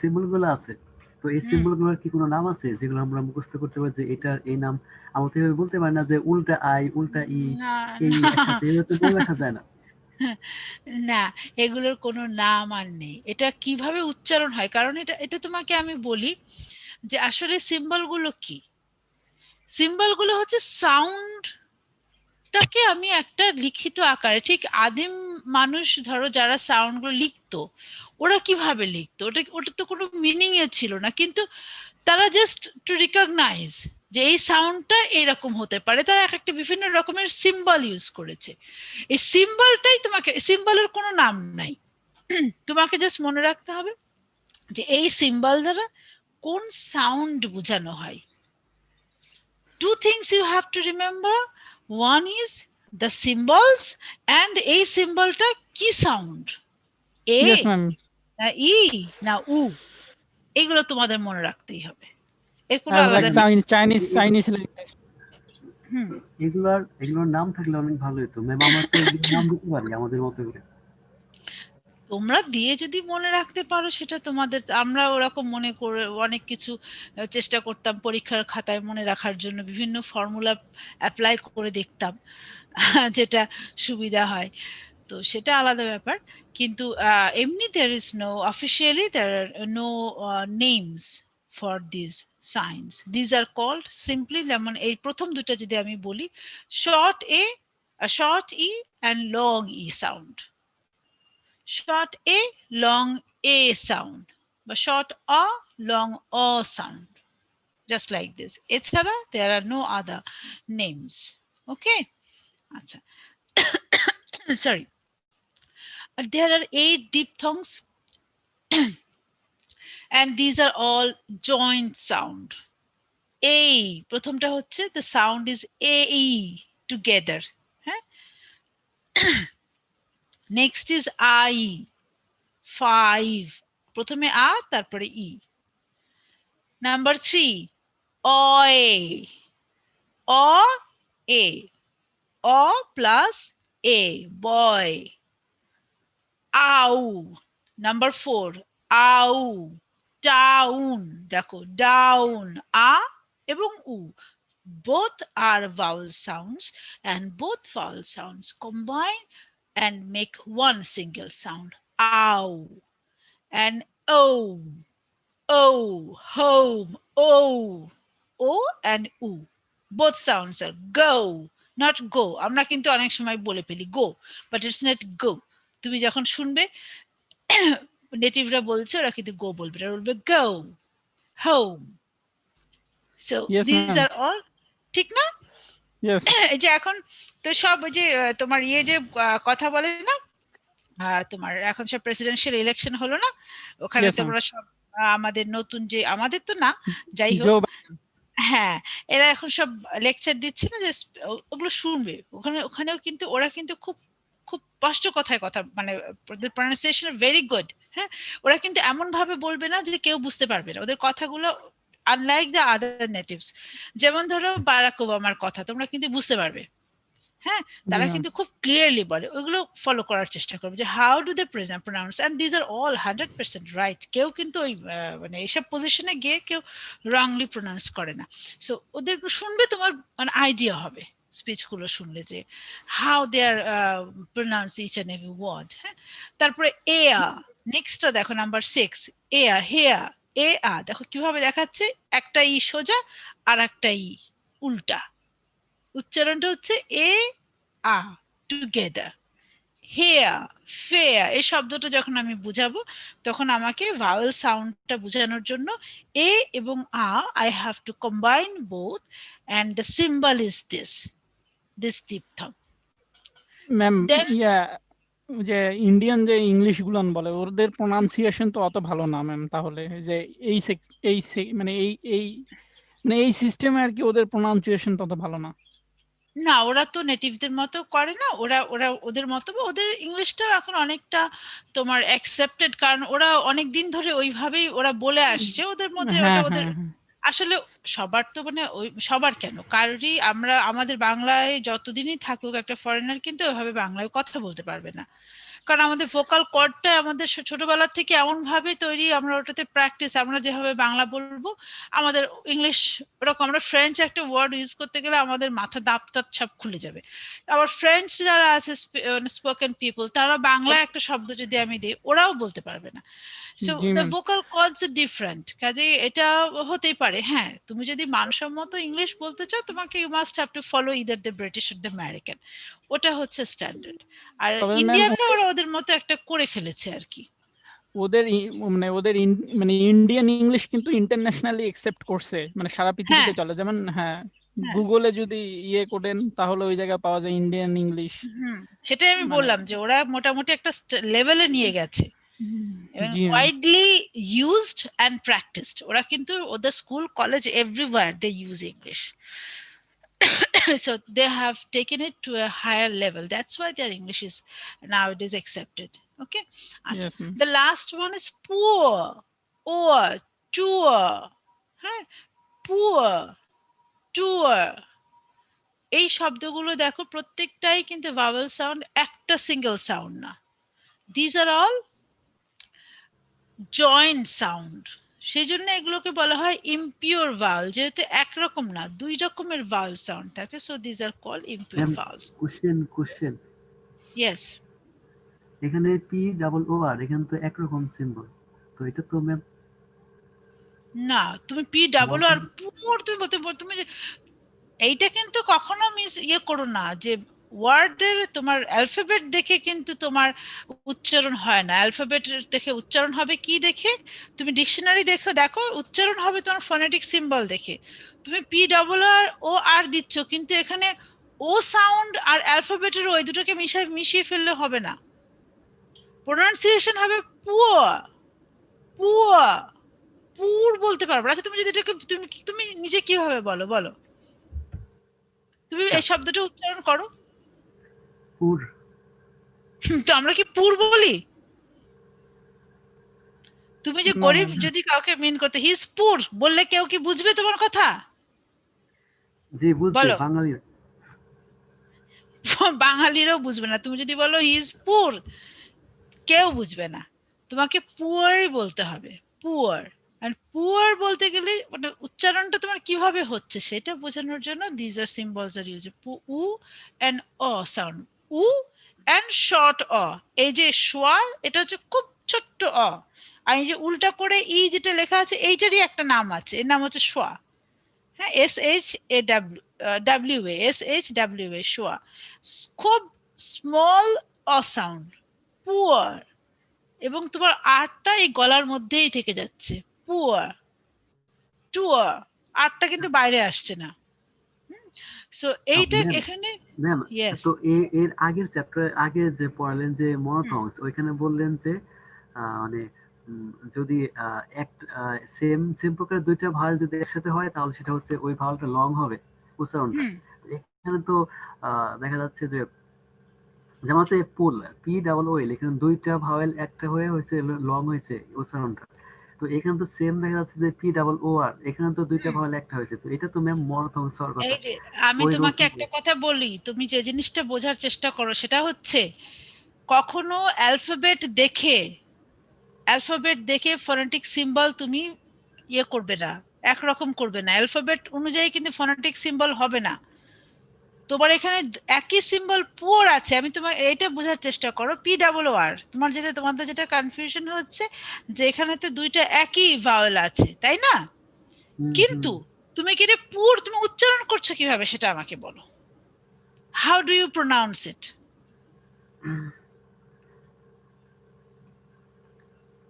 সিম্বলগুলো আছে, তো এই সিম্বলগুলোর কি কোনো নাম আছে যেগুলো আমরা মুখস্থ করতে পারি, যে এটার এই নাম? আমরা তো এভাবে বলতে পারি না যে উল্টা আই, উল্টা ই, এই একসাথে এভাবে তো বলে রাখা যায় না। না, এগুলোর কোনো নাম আর নেই। এটা কিভাবে উচ্চারণ হয়, কারণ এটা তোমাকে আমি বলি যে আসলে সিম্বলগুলো কি। সিম্বলগুলো হচ্ছে সাউন্ডটাকে আমি একটা লিখিত আকারে, ঠিক আদিম মানুষ ধরো যারা সাউন্ডগুলো লিখতো, ওরা কিভাবে লিখতো, ওটা তো কোনো মিনিং এ ছিল না, কিন্তু তারা জাস্ট টু রিকগনাইজ যে এই সাউন্ডটা এইরকম হতে পারে, তারা একটা বিভিন্ন রকমের সিম্বল ইউজ করেছে। এই সিম্বলটাই তোমাকে, সিম্বলের কোনো নাম নাই, তোমাকে জাস্ট মনে রাখতে হবে যে এই সিম্বল দ্বারা কোন সাউন্ড বোঝানো হয়। Two things you have to remember. One is the symbols, and a symbol ta ki sound, a Yes, ma'am. না ই না উ, এগুলো তোমাদের মনে রাখতেই হবে। এর কোনো আলাদা Chinese language. এগুলোর নাম থাকলে অনেক ভালো হতো ম্যাম। আমরা তো এগুলোর নাম দিতে পারি আমাদের মতো করে। তোমরা দিয়ে যদি মনে রাখতে পারো সেটা তোমাদের, আমরা ওরকম মনে করে অনেক কিছু চেষ্টা করতাম পরীক্ষার খাতায় মনে রাখার জন্য, বিভিন্ন ফর্মুলা অ্যাপ্লাই করে দেখতাম যেটা সুবিধা হয়, তো সেটা আলাদা ব্যাপার। কিন্তু এমনি there is no officially, there are no names for these signs. These are called simply, যেমন এই প্রথম দুটো যদি আমি বলি, short a, short e and long e sound, short a, long a sound, বা short a, long o sound, just like this. এছাড়া there are no other names. Okay, আচ্ছা sorry. There are 8 diphthongs and these are all joint sound. A, প্রথমটা হচ্ছে the sound is ae, together. Next is I, 5, প্রথমে আ তারপরে ই। Number 3, oe, o a, o plus a, boy. Ow, number 4, ow, down, দেখো down, a এবং u, both are vowel sounds, and both vowel sounds combine and make one single sound, ow. And o, home, o and u, both sounds are go, not go. আমরা কিন্তু অনেক সময় বলে ফেলি go, but it's not go. তুমি যখন শুনবে নেটিভরা বলছে, ওরা কিন্তু গো বলবে, ওরা বলবে go, home. So this are all, ঠিক না? এই যে এখন তো সব ওই যে তোমার ইয়ে যে কথা বলে না, তোমার এখন সব প্রেসিডেন্সিয়াল ইলেকশন হলো না, ওখানে তোমরা সব আমাদের নতুন যে, আমাদের তো না, যাই হোক, হ্যাঁ, এরা এখন সব লেকচার দিচ্ছে না, যে ওগুলো শুনবে, ওখানেও কিন্তু ওরা কিন্তু খুব খুব স্পষ্ট কথায় কথা, মানে প্রনাউন্সিয়েশন ভেরি গুড। হ্যাঁ, ওরা কিন্তু এমন ভাবে বলবে না যে কেউ বুঝতে পারবে না, ওদের কথাগুলো আনলাইক দ্য আদার নেটিভস। যেমন ধরো বারাক ওবামার কথা তোমরা কিন্তু বুঝতে পারবে, হ্যাঁ, তারা কিন্তু খুব ক্লিয়ারলি বলে, ওইগুলো ফলো করার চেষ্টা করবে যে how do they pronounce, and these are all 100% right. কেউ কিন্তু ওই মানে এইসব পজিশনে গিয়ে কেউ রংলি প্রনাউন্স করে না। সো ওদের শুনবে, তোমার মানে আইডিয়া হবে স্পিচগুলো শুনলে যে how they are pronounce each and every word. হ্যাঁ, তারপরে এয়া, নেক্সটটা দেখো নাম্বার 6, এয়া, হেয়া, এ আ, দেখো কিভাবে দেখাচ্ছে, একটা ই সোজা আর একটা ই উল্টা, উচ্চারণটা হচ্ছে এ টুগেদার। হেয়ার, ফেয়ার এই শব্দটা যখন আমি বুঝাবো তখন আমাকে ভাওয়েল সাউন্ডটা বোঝানোর জন্য এ এবং I have to combine both and the symbol is this diphthong. Ma'am Then- ইয়া যে ইন্ডিয়ান যে ইংলিশ গুলান বলে ওদের প্রোনাউন্সিয়েশন তো অত ভালো না ম্যাম, তাহলে যে মানে এই সিস্টেমে আর কি ওদের প্রোনাউন্সিয়েশন তত ভালো না। না, ওরা তো নেটিভদের মতো করে না, ওরা ওরা ওদের মতো, ওদের ইংলিশটা এখন অনেকটা তোমার অ্যাকসেপ্টেড, কারণ ওরা অনেক দিন ধরে ওইভাবেই ওরা বলে আসছে, ওদের মধ্যে হ্যাঁ ওটা ওদের হ্যাঁ হ্যাঁ। আসলে সবার তো মানে ওই সবার কেন কারোরই, আমাদের বাংলায় যতদিনই থাকুক একটা ফরেনার কিন্তু ওইভাবে বাংলায় কথা বলতে পারবে না, কারণ আমাদের ভোকাল কর্ডটা আমাদের ছোটবেলা থেকে এমন ভাবে তৈরি, আমরা ওটাতে প্র্যাকটিস, আমরা যেভাবে বাংলা বলবো আমাদের ইংলিশ ওরকম, আমরা ফ্রেঞ্চ একটা ওয়ার্ড ইউজ করতে গেলে আমাদের মাথা দাঁত সব খুলে যাবে। আবার ফ্রেঞ্চ যারা আছে স্পোকেন পিপল, তারা বাংলায় একটা শব্দ যদি আমি দিই ওরাও বলতে পারবে না। সো জি the ma'am. Vocal cords are different, কাজে এটা হতেই পারে। হ্যাঁ, তুমি যদি মানসম্মত ইংলিশ বলতে চাও তোমাকে you must have to follow either the British or the American, ওটা হচ্ছে স্ট্যান্ডার্ড। আর তবে ম্যাম ইন্ডিয়ানরা ওরা ওদের মতো একটা করে ফেলেছে আর কি। মানে ইন্ডিয়ান ইংলিশ কিন্তু ইন্টারন্যাশনালি একসেপ্ট করছে, মানে সারা পৃথিবীতে হ্যাঁ চলে। যেমন হ্যাঁ, হ্যাঁ, গুগলে যদি ইয়ে করেন তাহলে ওই জায়গায় পাওয়া যায় ইন্ডিয়ান ইংলিশ। সেটাই আমি মানে বললাম যে ওরা মোটামুটি একটা লেভেলে নিয়ে গেছে এবং জি ma'am. Widely used and practised. ওরা কিন্তু ওদের school college everywhere they use English. So they have taken it to a higher level. That's why their English is nowadays accepted. Okay. Yes, ma'am. The last one is poor or tour. Huh? Poor, tour. এই শব্দগুলো দেখো প্রত্যেকটাই কিন্তু vowel sound, একটা single sound না। These are all joint sound, সেই জন্য এগুলোকে বলা হয় impure vowel, যেহেতু একরকম না দুই রকমের vowel sound থাকে, so these are called impure vowels. Question Yes, এখানে পি ডাবল ও আর, এখানে তো একরকম সিম্বল, তো এটা তো ম্যাম না তুমি পি ডাবল আর পুর তুমি বলতে তুমি এইটা কিন্তু কখনো ইয়ে করো না যে ওয়ার্ডের তোমার অ্যালফাবেট দেখে কিন্তু তোমার উচ্চারণ হয় না। অ্যালফাবেট দেখে উচ্চারণ হবে কি দেখে? তুমি ডিকশনারি দেখো উচ্চারণ হবে তোমার ফোনেটিক সিম্বল দেখে। তুমি পি ডাবল আর ও আর দিচ্ছ, কিন্তু এখানে ও সাউন্ড আর অ্যালফাবেটের ওই দুটোকে মিশিয়ে ফেললে হবে না। প্রোনাউন্সিয়েশন হবে পুয়ার, পুয়ার, পুর বলতে পারবে। আচ্ছা তুমি যদি এটাকে তুমি নিজে কিভাবে বলো তুমি এই শব্দটা উচ্চারণ করো। পুর, তো আমরা কি পুর বলি? তুমি যে গরিব যদি কাউকে মিন করতে হি ইজ পুর বললে কেউ কি বুঝবে তোমার কথা? জি বুঝবে, বাঙালি বাঙালিরাও বুঝবে না। তুমি যদি বলো হি ইজ পুর কেউ বুঝবে না, তোমাকে পুয়ারই বলতে হবে, পুয়ার। আর পুয়ার বলতে গেলে মানে উচ্চারণটা তোমার কিভাবে হচ্ছে সেটা বোঝানোর জন্য this are symbols are use, উ এন্ড অ সাউন্ড, উ এন্ড শর্ট অ। এই যে শোয়া এটা হচ্ছে খুব ছোট্ট অ, আর এই যে উল্টা করে ই যেটা লেখা আছে এইটারই একটা নাম আছে, এর নাম হচ্ছে শোয়া। হ্যাঁ, SHAW SHWA শোয়া। খুব স্মল অ সাউন্ড, পুয়ার, এবং তোমার আরটা এই গলার মধ্যেই থেকে যাচ্ছে, পুয়ার, টুয়ার, আরটা কিন্তু বাইরে আসছে না। সো এইটা এখানে ম্যাম। ইয়েস তো এর আগের চ্যাপ্টার আগে যে পড়ালেন যে মনোথংস, ওইখানে বললেন যে মানে যদি সেম প্রকার দুইটা ভাওয়াল যদি একসাথে হয় তাহলে সেটা হচ্ছে ওই ভাওয়ালটা লং হবে উচ্চারণটা। এখানে তো দেখা যাচ্ছে যে যেমন হচ্ছে পুল, পি ডাবল ও এল, এখানে দুইটা ভাওয়েল একটা হয়ে হয়েছে লং হয়েছে উচ্চারণটা। তো এখানে তো সেম দেখা যাচ্ছে যে পি ডাবল ও আর, এখানে তো দুইটা ভাওয়েল একটা হয়েছে, তো এটা তো ম্যাম মনোথংস হওয়ার কথা। এই যে আমি তোমাকে একটা কথা বলি, তুমি যে জিনিসটা বোঝার চেষ্টা করো সেটা হচ্ছে কখনো অ্যালফাবেট দেখে ফোনেটিক সিম্বল তুমি ইয়ে করবে না, একরকম করবে না। অ্যালফাবেট অনুযায়ী কিন্তু ফোনেটিক সিম্বল হবে না। তোমার এখানে একই সিম্বল পুয়ার আছে, আমি তোমার এইটা বোঝার চেষ্টা করো। পি ডাবল ও আর, তোমাদের যেটা কনফিউশন হচ্ছে যে এখানে তো দুইটা একই ভাওয়েল আছে, তাই না? কিন্তু তুমি কি এটা পুর তুমি উচ্চারণ করছো কিভাবে সেটা আমাকে বলো। How do you pronounce it?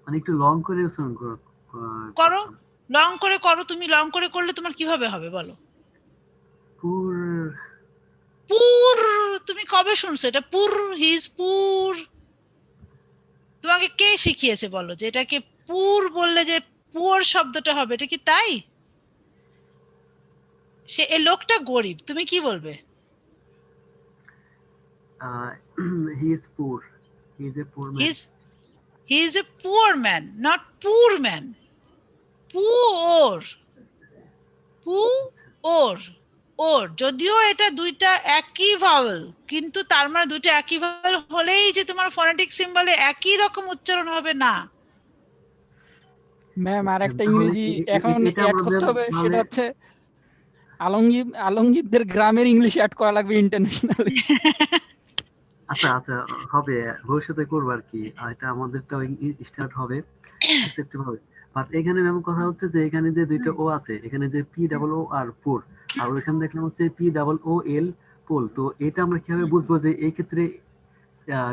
মানে একটু লং করে উচ্চারণ করো করতাম। লং করে করো, তুমি লং করে করলে তোমার কিভাবে হবে বলো? পুর, পুর, তুমি কবে শুনছো এটা? পুর, হি ইজ পুর। তোমাকে কে শিখিয়েছে বলো যে এটাকে পুর বললে যে পুয়ার শব্দটা হবে? এটা কি তাই? সে এই লোকটা গরিব, তুমি কি বলবে? হি ইজ পুর, হি ইজ এ পুর man. He is a poor man, not poor man. Poor. Poor. ওর, যদিও এটা দুইটা একই ভাওয়েল, কিন্তু তার মানে দুইটা একই ভাওয়েল হলেই যে তোমার ফনেটিক সিম্বলে একই রকম উচ্চারণ হবে না। ম্যাম আর একটা তাহলে ইংরেজি এখন এটা অ্যাড করতে আমাদের হবে, মানে সেটা হচ্ছে আলমগীরদের গ্রামের ইংলিশ অ্যাড করা লাগবে ইন্টারন্যাশনালি। আচ্ছা আচ্ছা, হবে, ভবিষ্যতে করবো আর কি। এটা আমাদেরটাও স্টার্ট হবে, অ্যাকসেপ্টেবল হবে। বাট এখানে ম্যাম কথা হচ্ছে যে এখানে যে দুইটা ও আছে, এখানে যে পি ডাবল ও আর পোর, আর ওইখানে দেখলাম হচ্ছে পি ডাবল ও এল পোল। তো এটা আমরা কিভাবে বুঝবো যে এই ক্ষেত্রে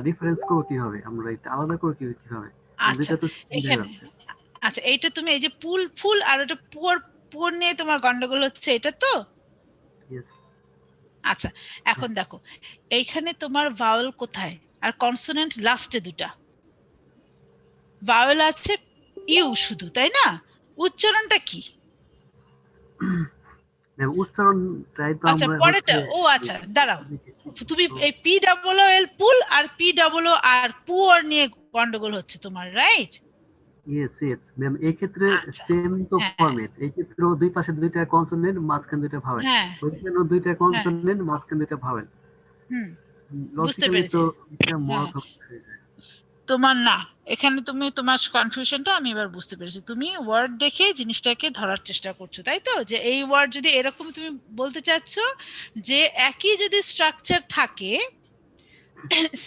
ডিফারেন্স করবো কিভাবে, আমরা এটা আলাদা করবো কিভাবে? আচ্ছা দুইটা তো same দেখা এখানে, যাচ্ছে। আচ্ছা এইটা তুমি এই যে পুল ফুল আর ওটা পুয়ার, পুয়ার নিয়ে তোমার গন্ডগোল হচ্ছে, এটা তো। Yes. আচ্ছা এখন দেখো এইখানে তোমার ভাওয়েল কোথায় আর কনসোনেন্ট লাস্টে দুটা। ভাওয়েল আছে ইউ শুধু, তাই না? উচ্চারণটা কি? ম্যাম উচ্চারণটাই তো আচ্ছা আমরা পরেরটা, হচ্ছে ও আচ্ছা দাঁড়াও, তুমি এই পি ডাবল ও এল পুল আর পি ডাবল ও আর পুয়ার নিয়ে গন্ডগোল হচ্ছে তোমার, রাইট? ইয়েস ইয়েস ম্যাম, এই ক্ষেত্রে আচ্ছা, সেম তো হ্যাঁ। ফরম্যাট। এই ক্ষেত্রেও দুই পাশে দুইটা কনসোনেন্ট, মাঝখানে দুইটা ভাওয়েল। হ্যাঁ ওইখানেও দুইটা কনসোনেন্ট, মাঝখানে দুইটা ভাওয়েল। হুম, বুঝতে লজিক্যালি পেরেছি। তো এটা হ্যাঁ মহাভাব হয়ে যায়। তোমার না, এখানে তুমি তোমার কনফিউশনটা আমি এবার বুঝতে পেরেছি। তুমি ওয়ার্ড দেখে জিনিসটাকে ধরার চেষ্টা করছো, তাই তো? যে এই ওয়ার্ড যদি এরকম, তুমি বলতে চাচ্ছো যে একই যদি স্ট্রাকচার থাকে,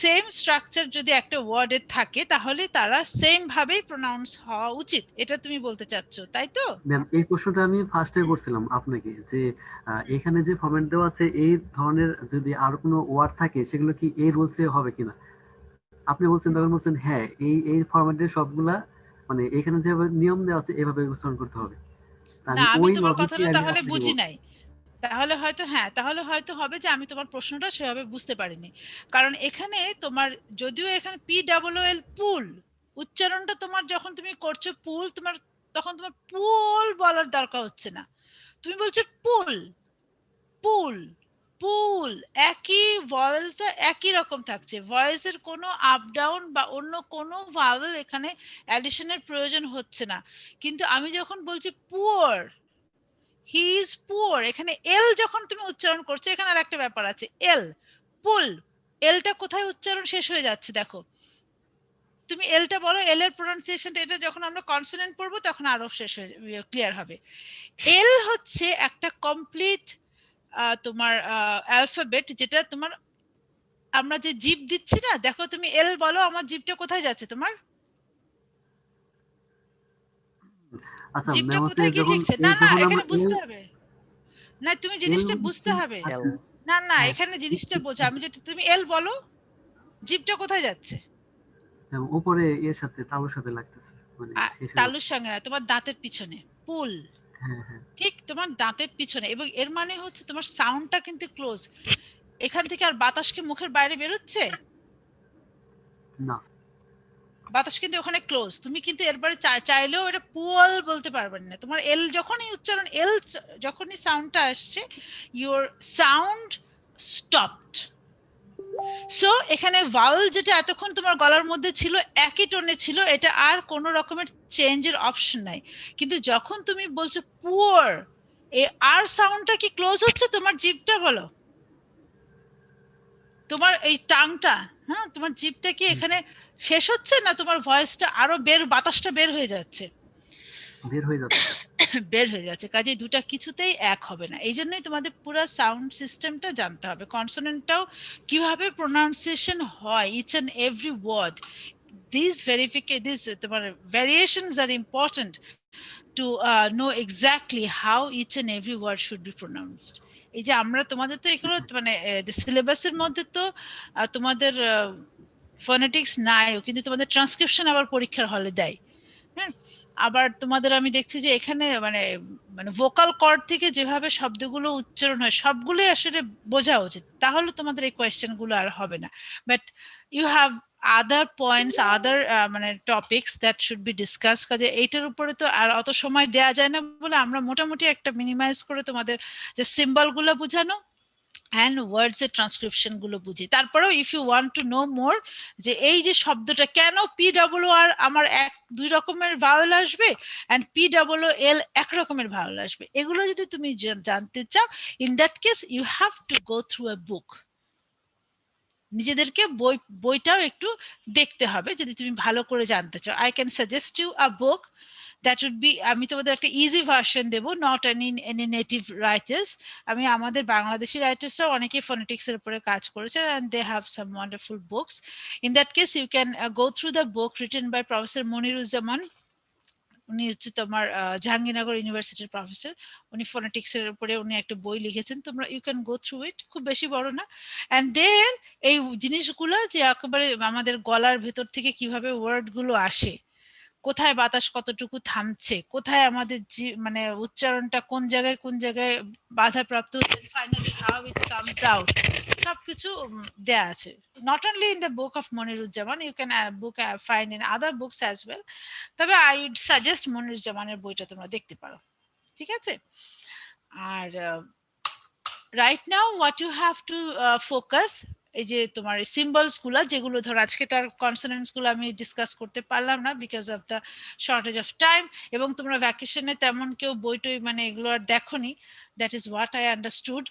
সেম স্ট্রাকচার যদি একটা ওয়ার্ডের থাকে, তাহলে তারা সেম ভাবেই প্রনাউন্স হওয়া উচিত, এটা তুমি বলতে চাচ্ছো, তাই তো? ম্যাম এই প্রশ্নটা আমি ফার্স্টে করছিলাম আপনাকে, যে এখানে যে ফরম্যাট দেওয়া আছে এই ধরনের যদি আর কোনো ওয়ার্ড থাকে সেগুলো কি এই রুলসে হবে কিনা। আপনি বলছেন, তখন বলছেন হ্যাঁ এই এই ফরম্যাটের সবগুলা মানে এখানে যেভাবে নিয়ম দেওয়া আছে এভাবে উচ্চারণ করতে হবে। না, আমি ওই তোমার লজিকই কথাটা আমি তাহলে আপনাকে বুঝি বলছি। নাই। তাহলে হয়তো, হ্যাঁ তাহলে হয়তো হবে যে আমি তোমার প্রশ্নটা সেভাবে বুঝতে পারিনি। কারণ এখানে তোমার, যদিও এখানে পি ডাবল ও এল পুল, উচ্চারণটা তোমার যখন তুমি করছো পুল, তোমার তখন তোমার পুল বলার দরকার হচ্ছে না, তুমি বলছো পুল, পুল, পুল। একই ভয়েলটা একই রকম থাকছে, ভয়েসের কোনো আপ ডাউন বা অন্য কোনো ভাওয়েল এখানে অ্যাডিশনের প্রয়োজন হচ্ছে না। কিন্তু আমি যখন বলছি পুয়ার, হি ইজ পুয়ার, এখানে এল যখন তুমি উচ্চারণ করছো, এখানে আর একটা ব্যাপার আছে, এল পুল, এলটা কোথায় উচ্চারণ শেষ হয়ে যাচ্ছে দেখো। তুমি এলটা বলো, এল এর প্রোনাউন্সিয়েশনটা, এটা যখন আমরা কনসোনেন্ট পড়বো তখন আরো শেষ হয়ে ক্লিয়ার হবে। এল হচ্ছে একটা কমপ্লিট তোমার অ্যালফাবেট, যেটা তোমার আমরা যে জিভ দিচ্ছি না, দেখো তুমি এল বলো, আমার জিভটা কোথায় যাচ্ছে তোমার? আচ্ছা জিভটা ম্যাম হচ্ছে কোথায় গিয়ে যখন ঠেকছে? না না, যখন এখানে আমরা বুঝতে হবে, না তুমি জিনিসটা বুঝতে হবে। L. না না, হ্যাঁ, এখানে জিনিসটা বোঝা, আমি যেটা, তুমি এল বলো, জিভটা কোথায় যাচ্ছে? উপরে এর সাথে তালুর সাথে লাগতেছে, মানে শেষে তালুর সঙ্গে না, তোমার দাঁতের পিছনে পুল, হ্যাঁ হ্যাঁ ঠিক তোমার দাঁতের পিছনে। এবং এর মানে হচ্ছে তোমার সাউন্ডটা কিন্তু ক্লোজ, এখান থেকে আর বাতাস কি মুখের বাইরে বেরোচ্ছে? না বাতাস কিন্তু ওখানে ক্লোজ, তুমি কিন্তু এরপরে চাইলেও এটা পুয়াল বলতে পারবে না। তোমার এল যখনই উচ্চারণ, এল যখনই সাউন্ডটা আসছে, ইউর সাউন্ড স্টপড। সো এখানে ভাওয়েল যেটা এতক্ষণ তোমার গলার মধ্যে ছিল, একই টোনে ছিল, এটা আর কোনো রকমের চেঞ্জের অপশন নাই। কিন্তু যখন তুমি বলছো পুয়ার, এই আর সাউন্ডটা কি ক্লোজ হচ্ছে তোমার জিভটা, বলো তোমার এই টাংটা, হ্যাঁ তোমার জিভটা কি এখানে শেষ হচ্ছে, না তোমার ভয়েসটা আরো বাতাসটা বের হয়ে যাচ্ছে? বের হয়ে যাচ্ছে। বের হয়ে যাচ্ছে, কাজে দুটা কিছুতেই এক হবে না। এই জন্যই তোমাদের পুরো সাউন্ড সিস্টেমটা জানতে হবে, কনসোনেন্টটাও কিভাবে প্রোনাউন্সিয়েশন হয়, each and every word. These তোমার variations are important to know exactly how each and every word should be pronounced. এই যে আমরা তোমাদের তো এগুলো মানে সিলেবাসের মধ্যে তো তোমাদের ফোনেটিক্স নাই, কিন্তু তোমাদের ট্রান্সক্রিপশন আবার পরীক্ষার হলে দেয়। হ্যাঁ, আবার তোমাদের আমি দেখছি যে এখানে মানে মানে ভোকাল কর্ড থেকে যেভাবে শব্দগুলো উচ্চারণ হয় সবগুলোই আসলে বোঝা উচিত, তাহলে তোমাদের এই কোয়েশ্চেন গুলো আর হবে না। But you have other points, other মানে topics that should be discuss. কাজে এইটার উপরে তো আর অত সময় দেয়া যায় না বলে আমরা মোটামুটি একটা মিনিমাইজ করে তোমাদের যে সিম্বল গুলো বোঝানো and words এর ট্রান্সক্রিপশন গুলো বুঝি। তারপরেও if you want to know more, যে এই যে শব্দটা কেন PWR আমার দুই রকমের ভাওয়েল আসবে and PWL এক রকমের ভাওয়েল আসবে, এগুলো যদি তুমি জানতে চাও, in that case you have to go through a book. নিজেদেরকে বইটাও একটু দেখতে হবে যদি তুমি ভালো করে জানতে চাও। I can suggest you a book that would be, আমি তোমাদের একটা ইজি ভার্সন দেবো, নট এনি নেটিভ রাইটার্স। আমি আমাদের বাংলাদেশি রাইটার্সরাও অনেকেই ফোনেটিক্স এর উপরে কাজ করেছে and they have some wonderful books. In that case you can go through the book written by Professor Moniruzaman. উনি হচ্ছে তোমার জাহাঙ্গীরনগর ইউনিভার্সিটির প্রফেসর, উনি ফোনেটিক্স এর উপরে উনি একটা বই লিখেছেন, তোমরা you can go through it, খুব বেশি বড় না। এন্ড দেন এই জিনিসগুলো যে একেবারে আমাদের গলার ভেতর থেকে কিভাবে ওয়ার্ড গুলো আসে, কোথায় বাতাস কতটুকু থামছে, কোথায় আমাদের মানে উচ্চারণটা কোন জায়গায় বাধাপ্রাপ্ত হচ্ছে, finally how it comes out, সবকিছু দেয়া আছে। Not only in the book of Moniruzzaman, you can find in other books as well. তবে আই উড সাজেস্ট মনিরুজ্জামানের বইটা তোমরা দেখতে পারো, ঠিক আছে? আর right now what you have to focus, এই যে তোমার সিম্বলস গুলা যেগুলো ধর আজকে তার কনসোনেন্টস গুলো আমি ডিসকাস করতে পারলাম না because of the shortage of time, এবং তোমরা ভ্যাকেশনে তেমন কেউ বইটই মানে এগুলো আর দেখোনি, that is what I understood.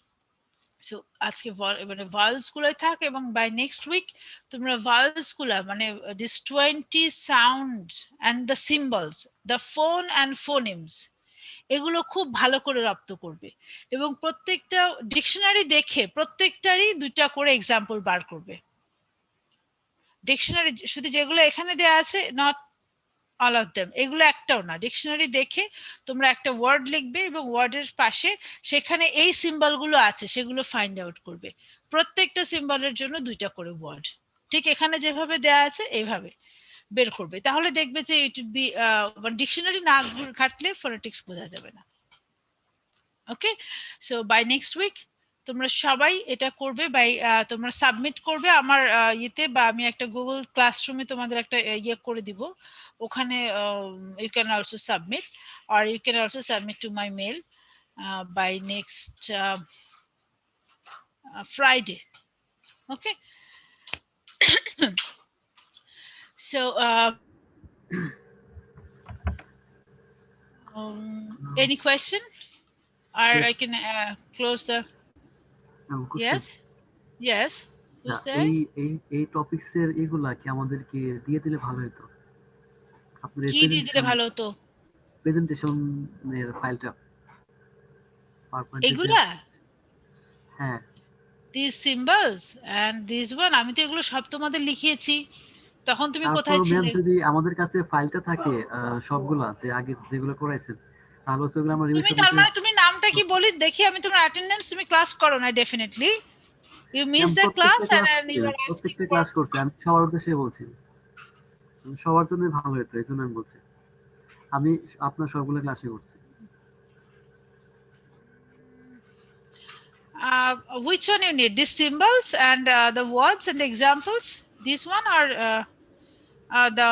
So আজকে মানে ভাওয়েলস গুলোই থাক, এবং বাই নেক্সট উইক তোমরা ভাওয়েলস গুলা মানে this 20 sound and the symbols, the phone and phonemes, এগুলো খুব ভালো করে রপ্ত করবে, এবং প্রত্যেকটা ডিকশনারি দেখে প্রত্যেকটারই দুইটা করে এক্সাম্পল বার করবে। ডিকশনারি শুধু যেগুলো এখানে দেয়া আছে, নট অল অফ দেম, এগুলো একটাও না। ডিকশনারি দেখে তোমরা একটা ওয়ার্ড লিখবে এবং ওয়ার্ডের পাশে সেখানে এই সিম্বল গুলো আছে সেগুলো ফাইন্ড আউট করবে। প্রত্যেকটা সিম্বলের জন্য দুইটা করে ওয়ার্ড, ঠিক এখানে যেভাবে দেয়া আছে এইভাবে বের করবে, তাহলে দেখবে যে ইট উড বি ডিকশনারি না ঘাটলে ফোনেটিক্স বোঝা যাবে না। ওকে, সো বাই নেক্সট উইক তোমরা সবাই এটা করবে, বাই তোমরা সাবমিট করবে আমার ইয়েতে, বা আমি একটা গুগল ক্লাসরুমে তোমাদের একটা ইয়ে করে দিব, ওখানে ইউ ক্যান অলসো সাবমিট, আর you can also submit to my mail by next Friday. Okay. So any question, or Yes. I can close the yes yes who's there? এই টপিকস এর এগুলা কি আমাদেরকে দিয়ে দিলে ভালো হতো? আপনাদের কি দিয়ে দিলে ভালো হতো? প্রেজেন্টেশন এর ফাইলটা এগুলা? হ্যাঁ, these symbols and this one, আমি তো এগুলো সব তোমাদের লিখিয়েছি, তখন তুমি কোথায় তারপর ছিলে? ম্যাম যদি আমাদের কাছে ফাইলটা থাকে সবগুলা যে আগে যেগুলো করাইছেন, তাহলে সেগুলো আমরা তুমি তার মানে তুমি নামটা কি বলি দেখি, আমি তোমার অ্যাটেন্ডেন্স, তুমি ক্লাস করো না definitely, you miss the class and you are asking প্রত্যেকটা for ক্লাস করছি, আমি সবার উদ্দেশ্যে বলছি, সবার জন্য ভালো হতো এই জন্য আমি বলছি, আমি আপনার সবগুলো ক্লাসে করছি। which one you need, these symbols and the words and the examples, this one or the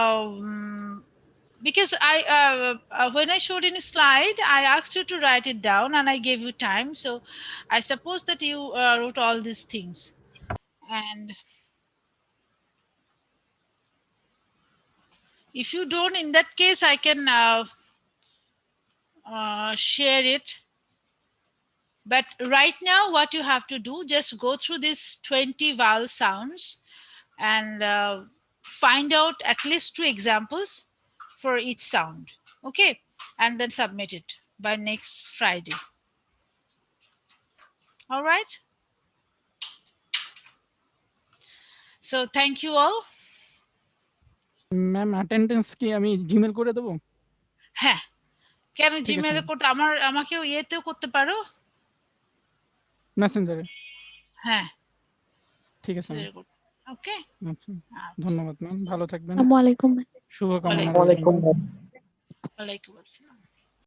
because I when I showed in a slide I asked you to write it down and I gave you time, so I suppose that you wrote all these things, and if you don't, in that case I can share it. But right now what you have to do, just go through these 20 vowel sounds and find out at least 2 examples for each sound, okay, and then submit it by next Friday. All right, so thank you all. Ma'am attendance কি আমি Gmail করে দেব? হ্যাঁ, কেন ঠিক আছে, জিমেলে করতে, আমাকেও ইয়েতেও করতে পারো, মেসেঞ্জারে। হ্যাঁ ঠিক আছে ম্যাম। very good. Okay. আচ্ছা, ধন্যবাদ ম্যাম, ভালো থাকবেন, আসসালামু আলাইকুম। শুভকামনা ওয়ালাইকুম রইল। ওয়ালাইকুম আসসালাম।